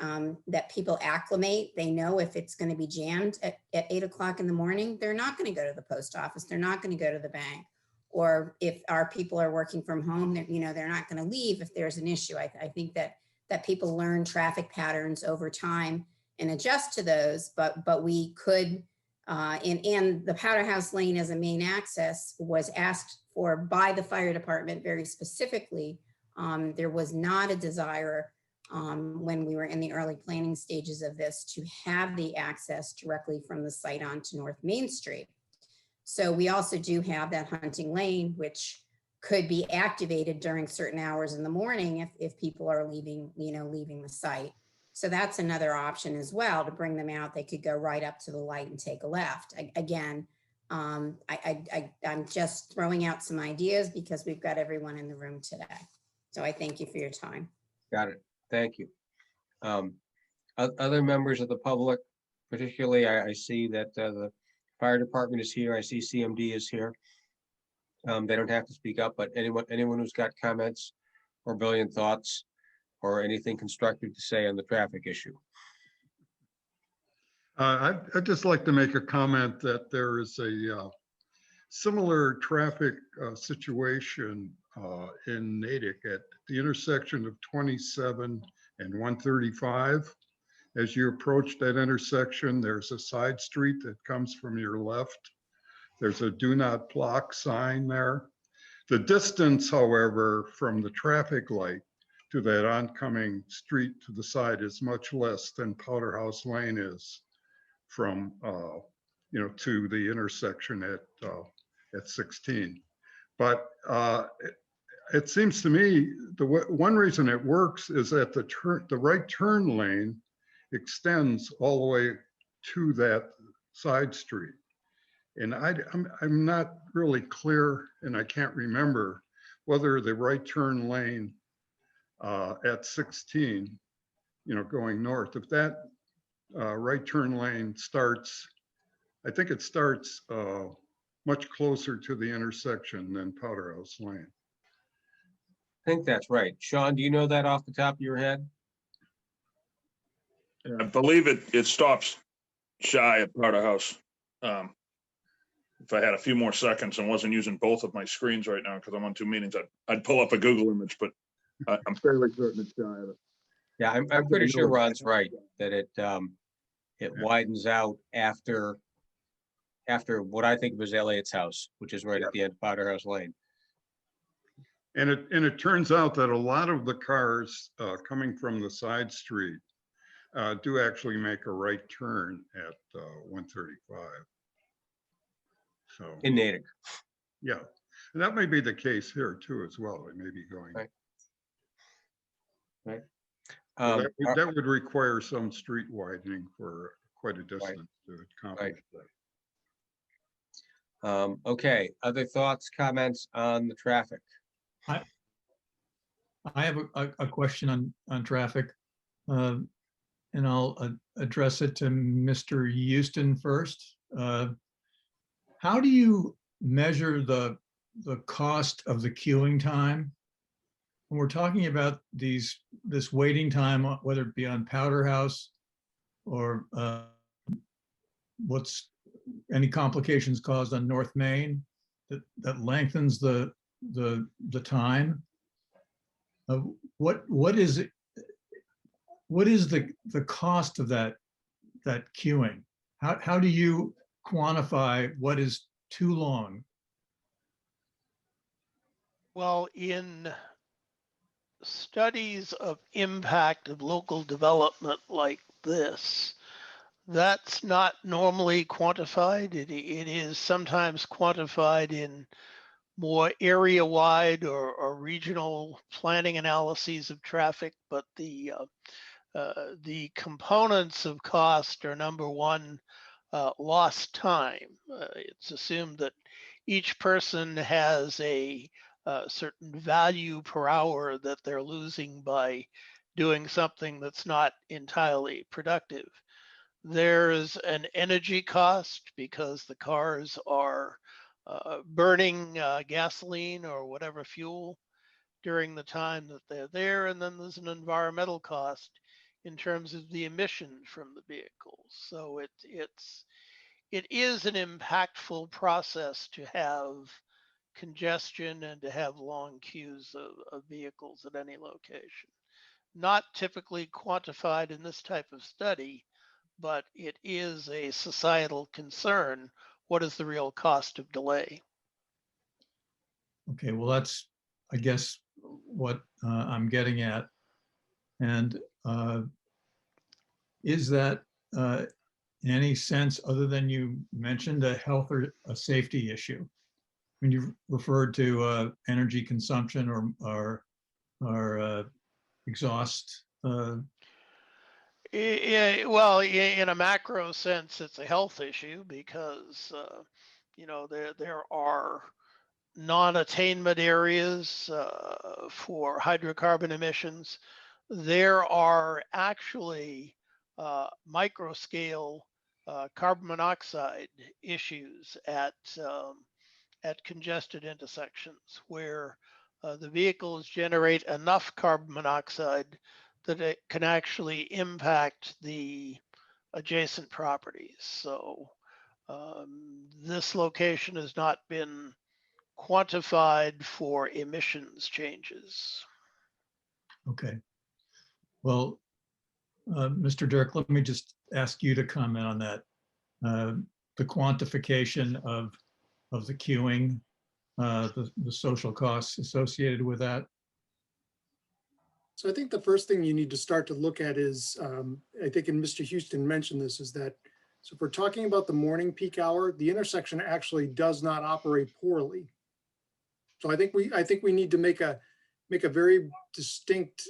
that people acclimate. They know if it's going to be jammed at 8 o'clock in the morning, they're not going to go to the post office. They're not going to go to the bank. Or if our people are working from home, they're not going to leave if there's an issue. I think that people learn traffic patterns over time and adjust to those. But we could, and the Powder House Lane as a main access was asked for by the fire department very specifically. There was not a desire when we were in the early planning stages of this to have the access directly from the site onto North Main Street. So we also do have that hunting lane, which could be activated during certain hours in the morning if people are leaving the site. So that's another option as well to bring them out. They could go right up to the light and take a left. Again, I'm just throwing out some ideas because we've got everyone in the room today. So I thank you for your time. Got it. Thank you. Other members of the public, particularly, I see that the fire department is here. I see CMD is here. They don't have to speak up, but anyone who's got comments or brilliant thoughts or anything constructive to say on the traffic issue. I'd just like to make a comment that there is a similar traffic situation in Natick at the intersection of 27 and 135. As you approach that intersection, there's a side street that comes from your left. There's a do not block sign there. The distance, however, from the traffic light to that oncoming street to the side is much less than Powder House Lane is from, to the intersection at 16. But it seems to me one reason it works is that the right turn lane extends all the way to that side street. And I'm not really clear, and I can't remember whether the right turn lane at 16, going north, if that right turn lane starts, I think it starts much closer to the intersection than Powder House Lane. I think that's right. Sean, do you know that off the top of your head? I believe it stops shy of Powder House. If I had a few more seconds and wasn't using both of my screens right now because I'm on two meetings, I'd pull up a Google image, but I'm fairly certain it's shy of it. Yeah, I'm pretty sure Ron's right that it widens out after what I think was Elliot's house, which is right at the end of Powder House Lane. And it turns out that a lot of the cars coming from the side street do actually make a right turn at 135. So in Natick. Yeah, and that may be the case here too as well. They may be going. Right. So that would require some street widening for quite a distance to accomplish that. Okay, other thoughts, comments on the traffic? I have a question on traffic, and I'll address it to Mr. Houston first. How do you measure the cost of the queuing time? When we're talking about this waiting time, whether it be on Powder House or what's any complications caused on North Main that lengthens the time. What is it? What is the cost of that queuing? How do you quantify what is too long? Well, in studies of impact of local development like this, that's not normally quantified. It is sometimes quantified in more area-wide or regional planning analyses of traffic, but the components of cost are, number one, lost time. It's assumed that each person has a certain value per hour that they're losing by doing something that's not entirely productive. There's an energy cost because the cars are burning gasoline or whatever fuel during the time that they're there. And then there's an environmental cost in terms of the emission from the vehicles. So it is an impactful process to have congestion and to have long queues of vehicles at any location. Not typically quantified in this type of study, but it is a societal concern. What is the real cost of delay? Okay, well, that's, I guess, what I'm getting at. And is that in any sense, other than you mentioned, a health or a safety issue? When you referred to energy consumption or exhaust. Well, in a macro sense, it's a health issue because there are non-attainment areas for hydrocarbon emissions. There are actually micro scale carbon monoxide issues at congested intersections where the vehicles generate enough carbon monoxide that it can actually impact the adjacent properties. So this location has not been quantified for emissions changes. Okay. Well, Mr. Dirk, let me just ask you to comment on that. The quantification of the queuing, the social costs associated with that. So I think the first thing you need to start to look at is, I think, and Mr. Houston mentioned this, is that, so if we're talking about the morning peak hour, the intersection actually does not operate poorly. So I think we need to make a very distinct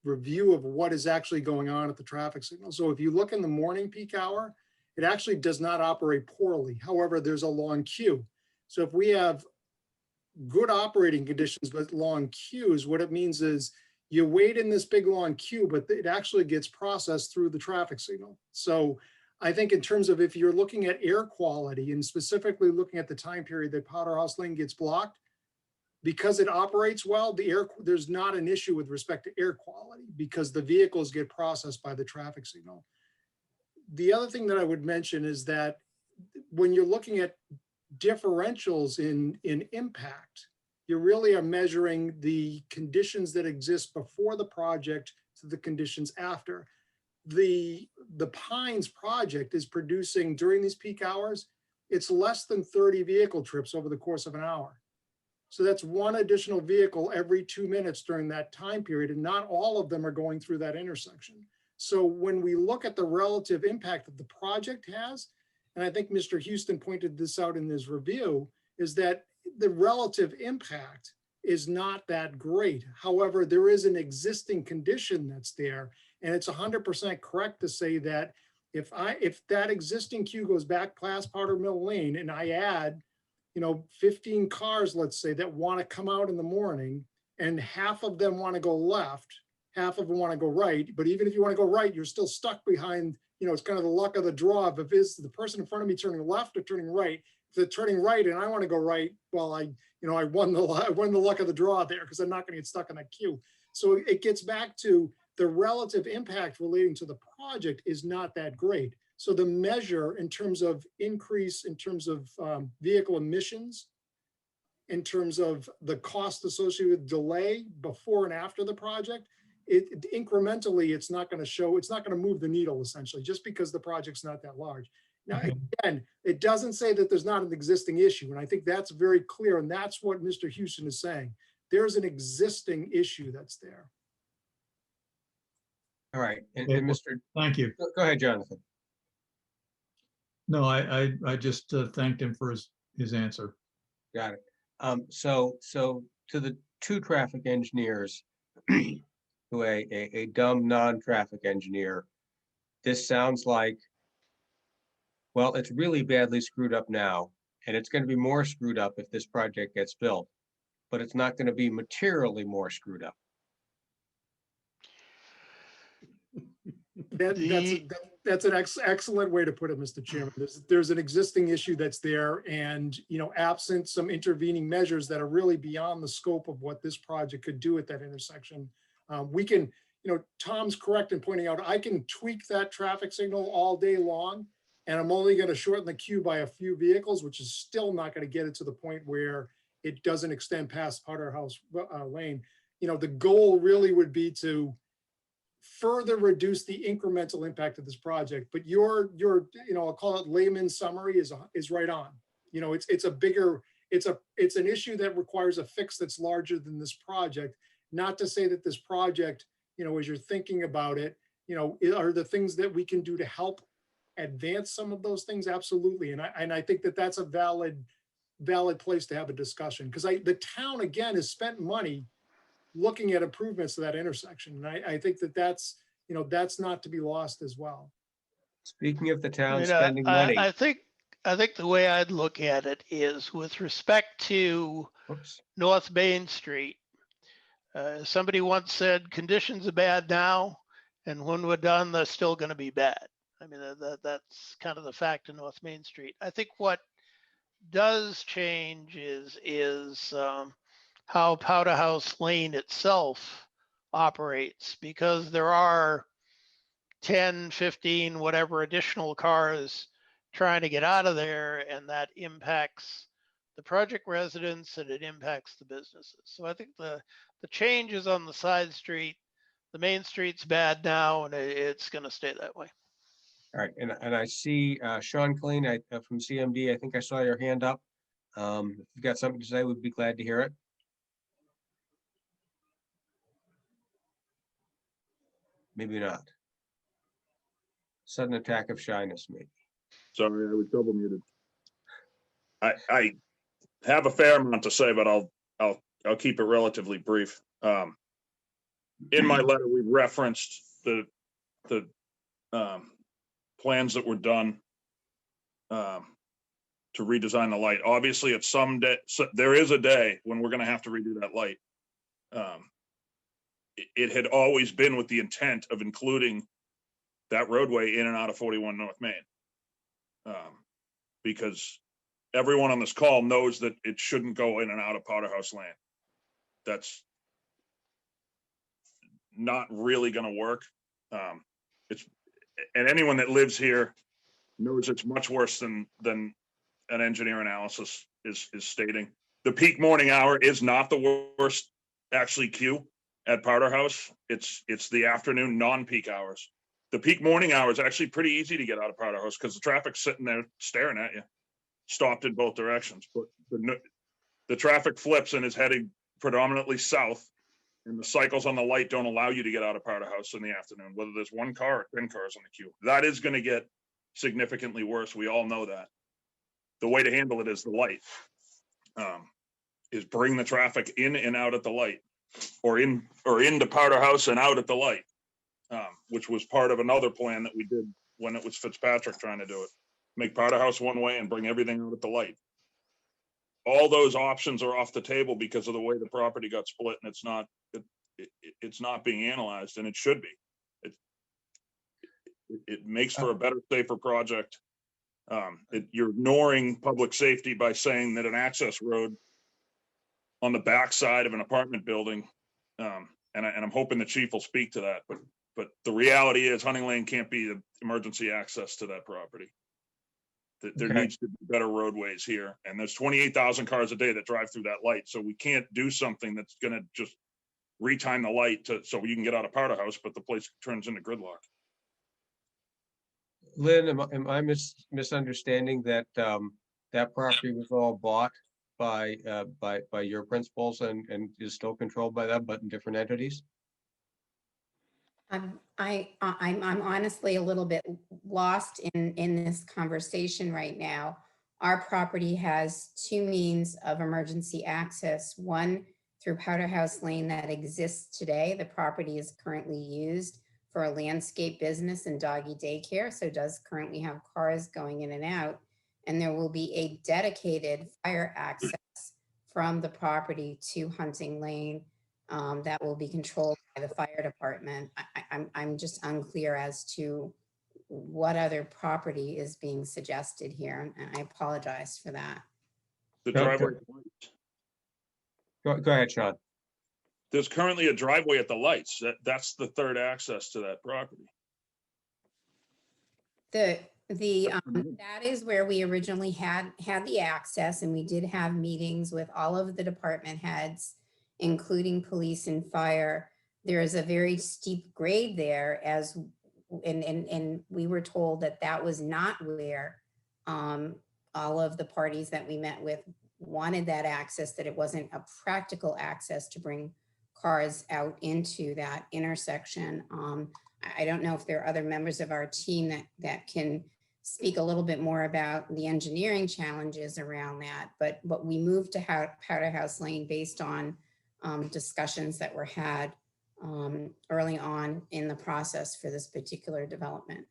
review of what is actually going on at the traffic signal. So if you look in the morning peak hour, it actually does not operate poorly. However, there's a long queue. So if we have good operating conditions but long queues, what it means is you wait in this big long queue, but it actually gets processed through the traffic signal. So I think in terms of if you're looking at air quality and specifically looking at the time period that Powderhouse Lane gets blocked, because it operates well, there's not an issue with respect to air quality because the vehicles get processed by the traffic signal. The other thing that I would mention is that when you're looking at differentials in impact, you really are measuring the conditions that exist before the project to the conditions after. The Pines project is producing during these peak hours, it's less than 30 vehicle trips over the course of an hour. So that's one additional vehicle every 2 minutes during that time period, and not all of them are going through that intersection. So when we look at the relative impact that the project has, and I think Mr. Houston pointed this out in his review, is that the relative impact is not that great. However, there is an existing condition that's there, and it's 100% correct to say that if that existing queue goes back past Powder Mill Lane and I add 15 cars, let's say, that want to come out in the morning, and half of them want to go left, half of them want to go right. But even if you want to go right, you're still stuck behind, it's kind of the luck of the draw. If it's the person in front of me turning left or turning right, if they're turning right and I want to go right, well, I won the luck of the draw there because I'm not going to get stuck in that queue. So it gets back to the relative impact relating to the project is not that great. So the measure in terms of increase, in terms of vehicle emissions, in terms of the cost associated with delay before and after the project, incrementally, it's not going to move the needle essentially, just because the project's not that large. Now, Okay. again, it doesn't say that there's not an existing issue, and I think that's very clear, and that's what Mr. Houston is saying. There's an existing issue that's there. All right, and Okay, well, Mr. Thank you. Go ahead, Jonathan. No, I just thanked him for his answer. Got it. So to the two traffic engineers, to a dumb non-traffic engineer, this sounds like, well, it's really badly screwed up now, and it's going to be more screwed up if this project gets built, but it's not going to be materially more screwed up. That's an excellent way to put it, Mr. Chairman. There's an existing issue that's there, and, absent some intervening measures that are really beyond the scope of what this project could do at that intersection, we can, Tom's correct in pointing out, I can tweak that traffic signal all day long, and I'm only going to shorten the queue by a few vehicles, which is still not going to get it to the point where it doesn't extend past Potter House Lane. The goal really would be to further reduce the incremental impact of this project. But your I'll call it layman's summary is right on. It's an issue that requires a fix that's larger than this project. Not to say that this project, as you're thinking about it, are the things that we can do to help advance some of those things? Absolutely. And I think that that's a valid place to have a discussion, because the town, again, has spent money looking at improvements to that intersection. And I think that that's not to be lost as well. Speaking of the I town mean, spending money. I think the way I'd look at it is with respect to Oops. North Main Street. Somebody once said conditions are bad now, and when we're done, they're still going to be bad. I mean, that's kind of the fact of North Main Street. I think what does change is how Powder House Lane itself operates, because there are 10, 15, whatever additional cars trying to get out of there, and that impacts the project residents and it impacts the businesses. So I think the change is on the side street. The main street's bad now, and it's going to stay that way. All right, and I see Sean Clean from CMD. I think I saw your hand up. If you've got something to say, we'd be glad to hear it. Maybe not. Sudden attack of shyness, maybe. Sorry, I was double muted. I have a fair amount to say, but I'll keep it relatively brief. In my letter, we referenced the plans that were done to redesign the light. Obviously, at some day, there is a day when we're going to have to redo that light. It had always been with the intent of including that roadway in and out of 41 North Main. Because everyone on this call knows that it shouldn't go in and out of Powder House Lane. That's not really going to work. And anyone that lives here knows it's much worse than an engineer analysis is stating. The peak morning hour is not the worst actually queue at Powder House. It's the afternoon non-peak hours. The peak morning hour is actually pretty easy to get out of Powder House because the traffic's sitting there staring at you, stopped in both directions. But the traffic flips and is heading predominantly south, and the cycles on the light don't allow you to get out of Powder House in the afternoon, whether there's one car or 10 cars on the queue. That is going to get significantly worse. We all know that. The way to handle it is the light, is bring the traffic in and out at the light, or into Powder House and out at the light. Which was part of another plan that we did when it was Fitzpatrick trying to do it. Make Powder House one way and bring everything out at the light. All those options are off the table because of the way the property got split, and it's not being analyzed, and it should be. It makes for a better, safer project. You're ignoring public safety by saying that an access road on the backside of an apartment building, and I'm hoping the chief will speak to that, but the reality is Hunting Lane can't be the emergency access to that property. There needs to be better roadways here. And there's 28,000 cars a day that drive through that light. So we can't do something that's going to just retime the light so you can get out of Powder House, but the place turns into gridlock. Lynn, am I misunderstanding that that property was all bought by your principals and is still controlled by them, but in different entities? I'm honestly a little bit lost in this conversation right now. Our property has two means of emergency access. One through Powder House Lane that exists today. The property is currently used for a landscape business and doggy daycare, so does currently have cars going in and out. And there will be a dedicated fire access from the property to Hunting Lane that will be controlled by the fire department. I'm just unclear as to what other property is being suggested here, and I apologize for that. The Go- driveway. Go ahead, Sean. There's currently a driveway at the lights. That's the third access to that property. That is where we originally had the access, and we did have meetings with all of the department heads, including police and fire. There is a very steep grade there, and we were told that that was not where all of the parties that we met with wanted that access, that it wasn't a practical access to bring cars out into that intersection. I don't know if there are other members of our team that can speak a little bit more about the engineering challenges around that, but we moved to Powder House Lane based on discussions that were had early on in the process for this particular development.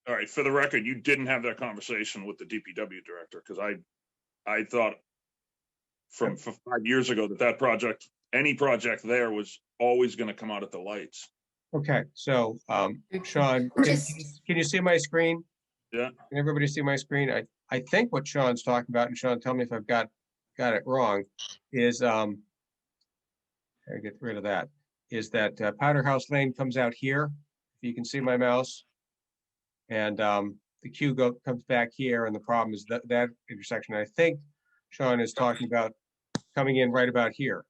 All right, for the record, you didn't have that conversation with the DPW director, because I thought from 5 years ago that project, any project there was always going to come out at the lights. Okay, so Sean, can you see my screen? Yeah. Can everybody see my screen? I think what Sean's talking about, and Sean, tell me if I've got it wrong, is I get rid of that. Is that Powder House Lane comes out here? If you can see my mouse, and the queue comes back here, and the problem is that intersection. I think Sean is talking about coming in right about here.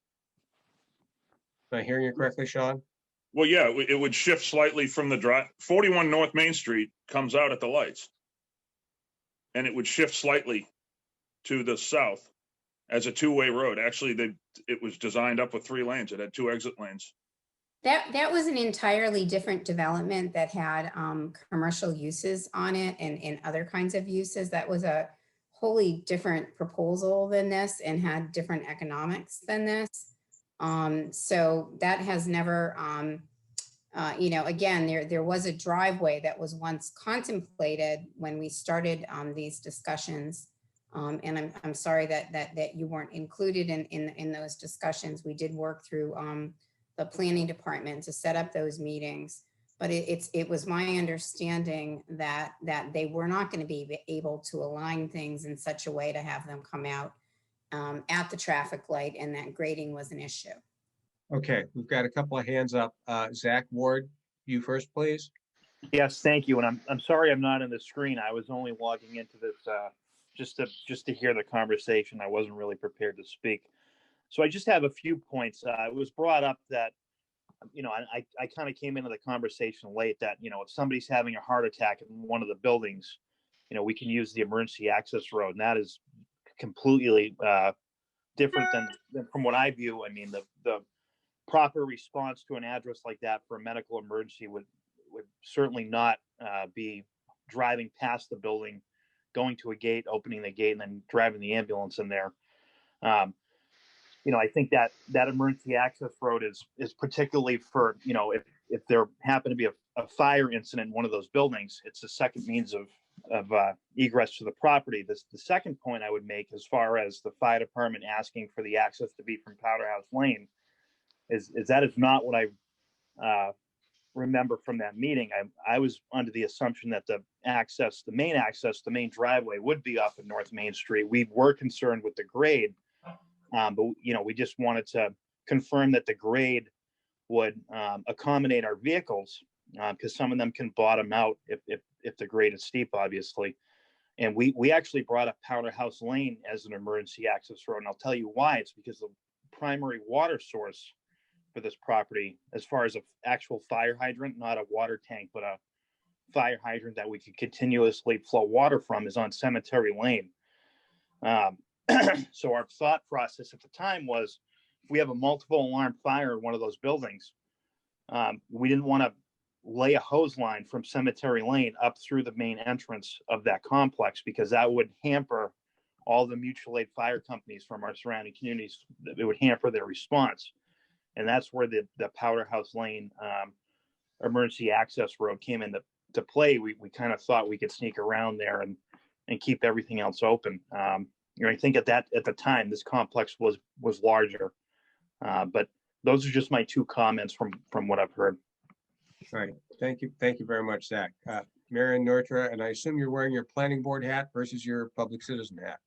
Am I hearing you correctly, Sean? Well, yeah, it would shift slightly from the drive. 41 North Main Street comes out at the lights, and it would shift slightly to the south as a two-way road. Actually, it was designed up with 3 lanes. It had 2 exit lanes. That was an entirely different development that had commercial uses on it and other kinds of uses. That was a wholly different proposal than this and had different economics than this. So that has never, again, there was a driveway that was once contemplated when we started these discussions. And I'm sorry that you weren't included in those discussions. We did work through the planning department to set up those meetings, but it was my understanding that they were not going to be able to align things in such a way to have them come out at the traffic light, and that grading was an issue. Okay, we've got a couple of hands up. Zach Ward, you first, please. Yes, thank you. And I'm sorry I'm not on the screen. I was only logging into this just to hear the conversation. I wasn't really prepared to speak. So I just have a few points. It was brought up that, I kind of came into the conversation late that, if somebody's having a heart attack in one of the buildings, we can use the emergency access road. And that is completely different than from what I view. I mean, the proper response to an address like that for a medical emergency would certainly not be driving past the building, going to a gate, opening the gate, and then driving the ambulance in there. I think that emergency access road is particularly for, if there happen to be a fire incident in one of those buildings, it's the second means of egress to the property. The second point I would make, as far as the fire department asking for the access to be from Powder House Lane, is that is not what I remember from that meeting. I was under the assumption that the main driveway would be off of North Main Street. We were concerned with the grade, but we just wanted to confirm that the grade would accommodate our vehicles, because some of them can bottom out if the grade is steep, obviously. And we actually brought up Powder House Lane as an emergency access road, and I'll tell you why. It's because the primary water source for this property, as far as an actual fire hydrant, not a water tank, but fire hydrant that we could continuously flow water from is on Cemetery Lane. So our thought process at the time was, if we have a multiple alarm fire in one of those buildings, we didn't want to lay a hose line from Cemetery Lane up through the main entrance of that complex, because that would hamper all the mutual aid fire companies from our surrounding communities. It would hamper their response. And that's where the Powder House Lane emergency access road came into play. We kind of thought we could sneak around there and keep everything else open. I think at the time, this complex was larger. But those are just my two comments from what I've heard. All right, thank you very much, Zach. Marion Nortra, and I assume you're wearing your planning board hat versus your public citizen hat.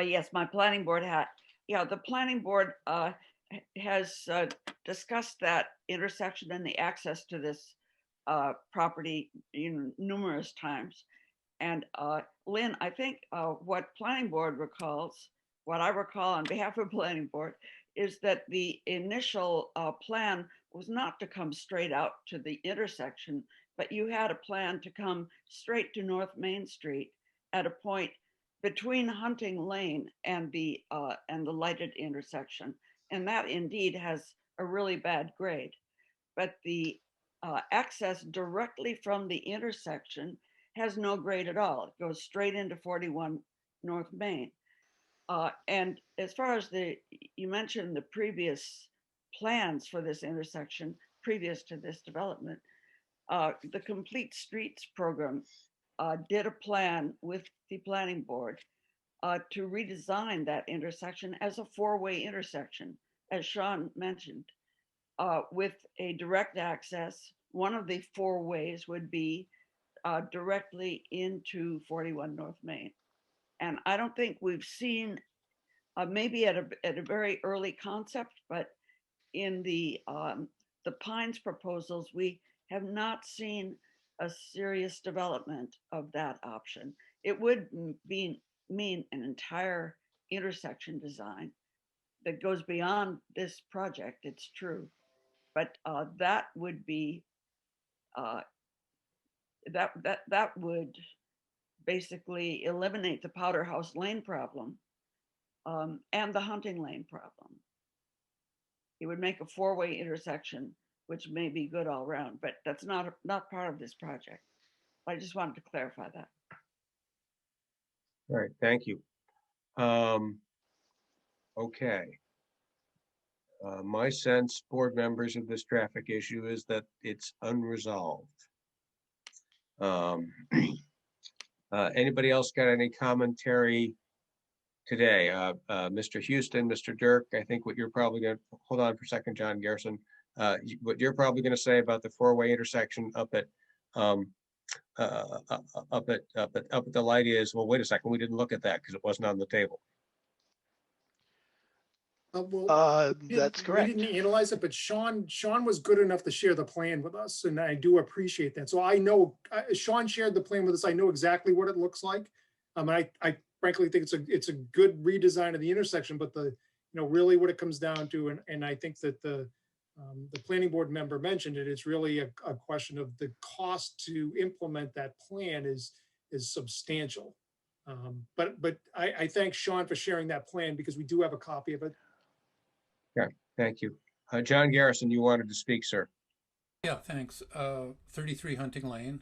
Yes, my planning board hat. Yeah, the planning board has discussed that intersection and the access to this property numerous times. And Lynn, I think what planning board recalls, what I recall on behalf of planning board, is that the initial plan was not to come straight out to the intersection, but you had a plan to come straight to North Main Street at a point between Hunting Lane and the lighted intersection. And that indeed has a really bad grade. But the access directly from the intersection has no grade at all. It goes straight into 41 North Main. And as far as you mentioned the previous plans for this intersection, previous to this development, the Complete Streets program did a plan with the planning board to redesign that intersection as a four-way intersection, as Sean mentioned, with a direct access. One of the four ways would be directly into 41 North Main. And I don't think we've seen, maybe at a very early concept, but in the Pines proposals, we have not seen a serious development of that option. It would mean an entire intersection design that goes beyond this project, it's true. But that would be, that would basically eliminate the Powder House Lane problem and the Hunting Lane problem. It would make a four-way intersection, which may be good all around, but that's not part of this project. I just wanted to clarify that. All right, thank you. Okay. My sense, board members, of this traffic issue is that it's unresolved. Anybody else got any commentary today? Mr. Houston, Mr. Dirk, I think what you're probably going to, hold on for a second, John Garrison. What you're probably going to say about the four-way intersection up at the light is, well, wait a second, we didn't look at that because it wasn't on the table. That's correct. We didn't analyze it, but Sean was good enough to share the plan with us, and I do appreciate that. So I know Sean shared the plan with us. I know exactly what it looks like. I frankly think it's a good redesign of the intersection, but really what it comes down to, and I think that the planning board member mentioned it, it's really a question of the cost to implement that plan is substantial. But I thank Sean for sharing that plan because we do have a copy of it. Okay, thank you. John Garrison, you wanted to speak, sir. Yeah, thanks. 33 Hunting Lane.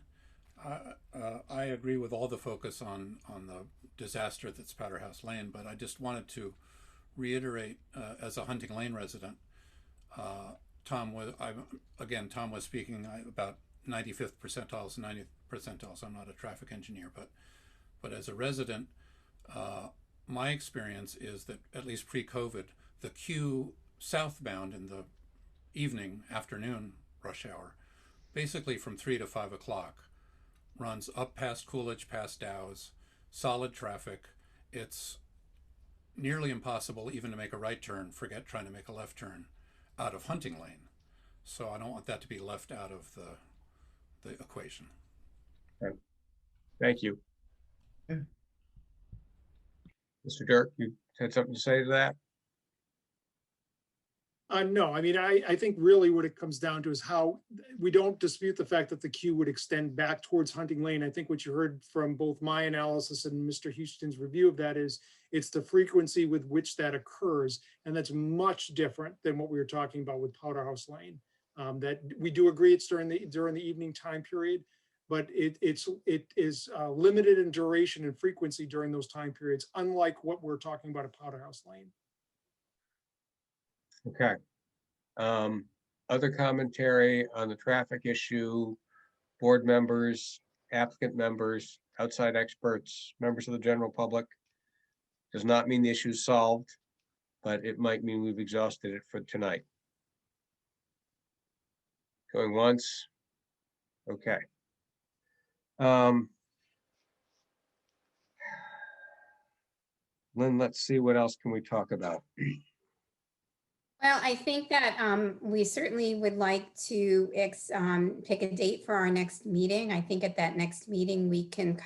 I agree with all the focus on the disaster that's Powder House Lane, but I just wanted to reiterate, as a Hunting Lane resident, Tom was speaking about 95th percentiles, 90th percentiles. I'm not a traffic engineer, but as a resident, my experience is that at least pre-COVID, the queue southbound in the afternoon rush hour, basically from 3 to 5 o'clock, runs up past Coolidge, past Dow's, solid traffic. It's nearly impossible even to make a right turn, forget trying to make a left turn, out of Hunting Lane. So I don't want that to be left out of the equation. Okay. Thank you. Okay. Mr. Dirk, you had something to say to that? No, I mean, I think really what it comes down to is how, we don't dispute the fact that the queue would extend back towards Hunting Lane. I think what you heard from both my analysis and Mr. Houston's review of that is it's the frequency with which that occurs. And that's much different than what we were talking about with Powder House Lane. That we do agree it's during the evening time period, but it is limited in duration and frequency during those time periods, unlike what we're talking about at Powder House Lane. Okay. Other commentary on the traffic issue, board members, applicant members, outside experts, members of the general public. Does not mean the issue is solved, but it might mean we've exhausted it for tonight. Going once. Okay. Lynn, let's see, what else can we talk about? Well, I think that we certainly would like to pick a date for our next meeting. I think at that next meeting, we can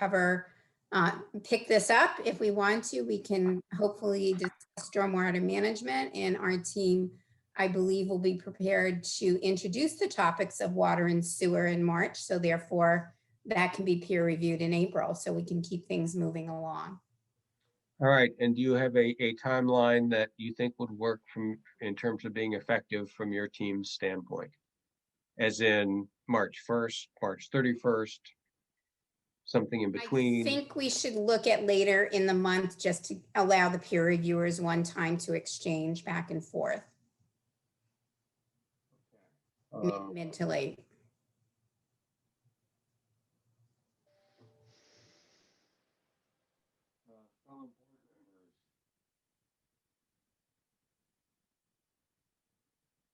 pick this up if we want to. We can hopefully discuss stormwater management, and our team, I believe, will be prepared to introduce the topics of water and sewer in March. So therefore, that can be peer reviewed in April, so we can keep things moving along. All right, and do you have a timeline that you think would work in terms of being effective from your team's standpoint? As in March 1st, March 31st, something in between? I think we should look at later in the month, just to allow the peer reviewers one time to exchange back and forth. Mid to late.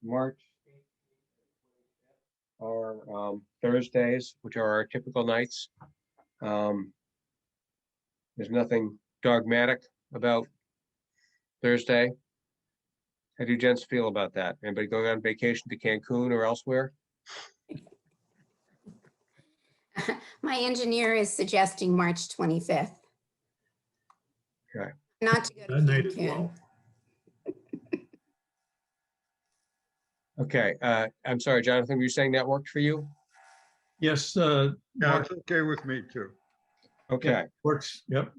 March are Thursdays, which are our typical nights. There's nothing dogmatic about Thursday. How do you gents feel about that? Anybody going on vacation to Cancun or elsewhere? My engineer is suggesting March 25th. Okay. Not to go to That night as Cancun. well. Okay, I'm sorry, Jonathan, were you saying that worked for you? Yes, Yeah, Mark, it's okay with me too. Okay, works. Yep.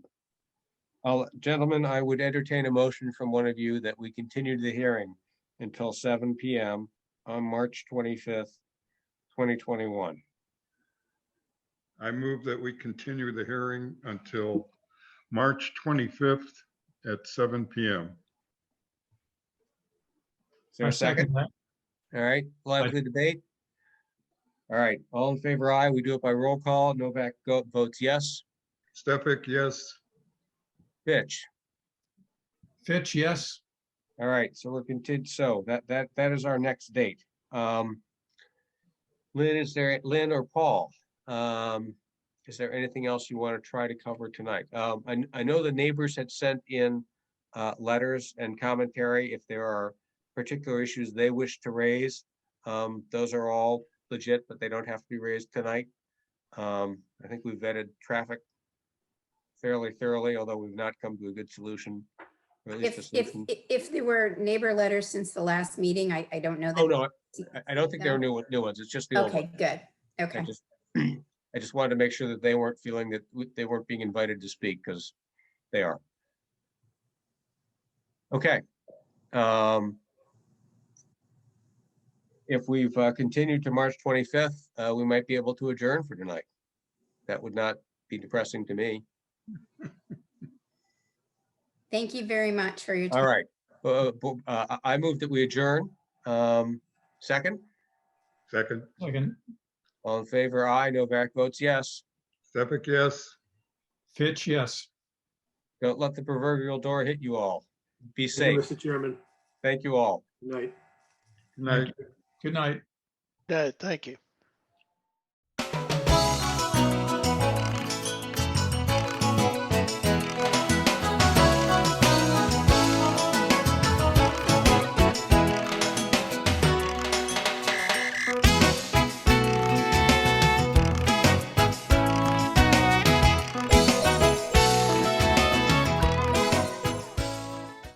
gentlemen, I would entertain a motion from one of you that we continue the hearing until 7 p.m. on March 25th, 2021. I move that we continue the hearing until March 25th at 7 p.m. Is there a second? that. All right, lively debate. All right, all in favor, aye. We do it by roll call. Novak votes yes. Stefik, yes. Fitch. Fitch, yes. All right, so we're continued. So that is our next date. Lynn, Lynn or Paul? Is there anything else you want to try to cover tonight? I know the neighbors had sent in letters and commentary if there are particular issues they wish to raise. Those are all legit, but they don't have to be raised tonight. I think we've vetted traffic fairly thoroughly, although we've not come to a good solution. Or at least a solution. If there were neighbor letters since the last meeting, I don't know. That Oh, no, I don't think there are new ones. It's just the old Okay, one. good. Okay. I just wanted to make sure that they weren't feeling that they weren't being invited to speak, because they are. Okay. If we've continued to March 25th, we might be able to adjourn for tonight. That would not be depressing to me. Thank you very much for your time. All right. I move that we adjourn. Second? Second. Second. All in favor, aye. Novak votes yes. Stefik, yes. Fitch, yes. Don't let the proverbial door hit you all. Be Thank you, safe. Mr. Chairman. Thank you all. Good night. Good night. Good night. Yeah, thank you.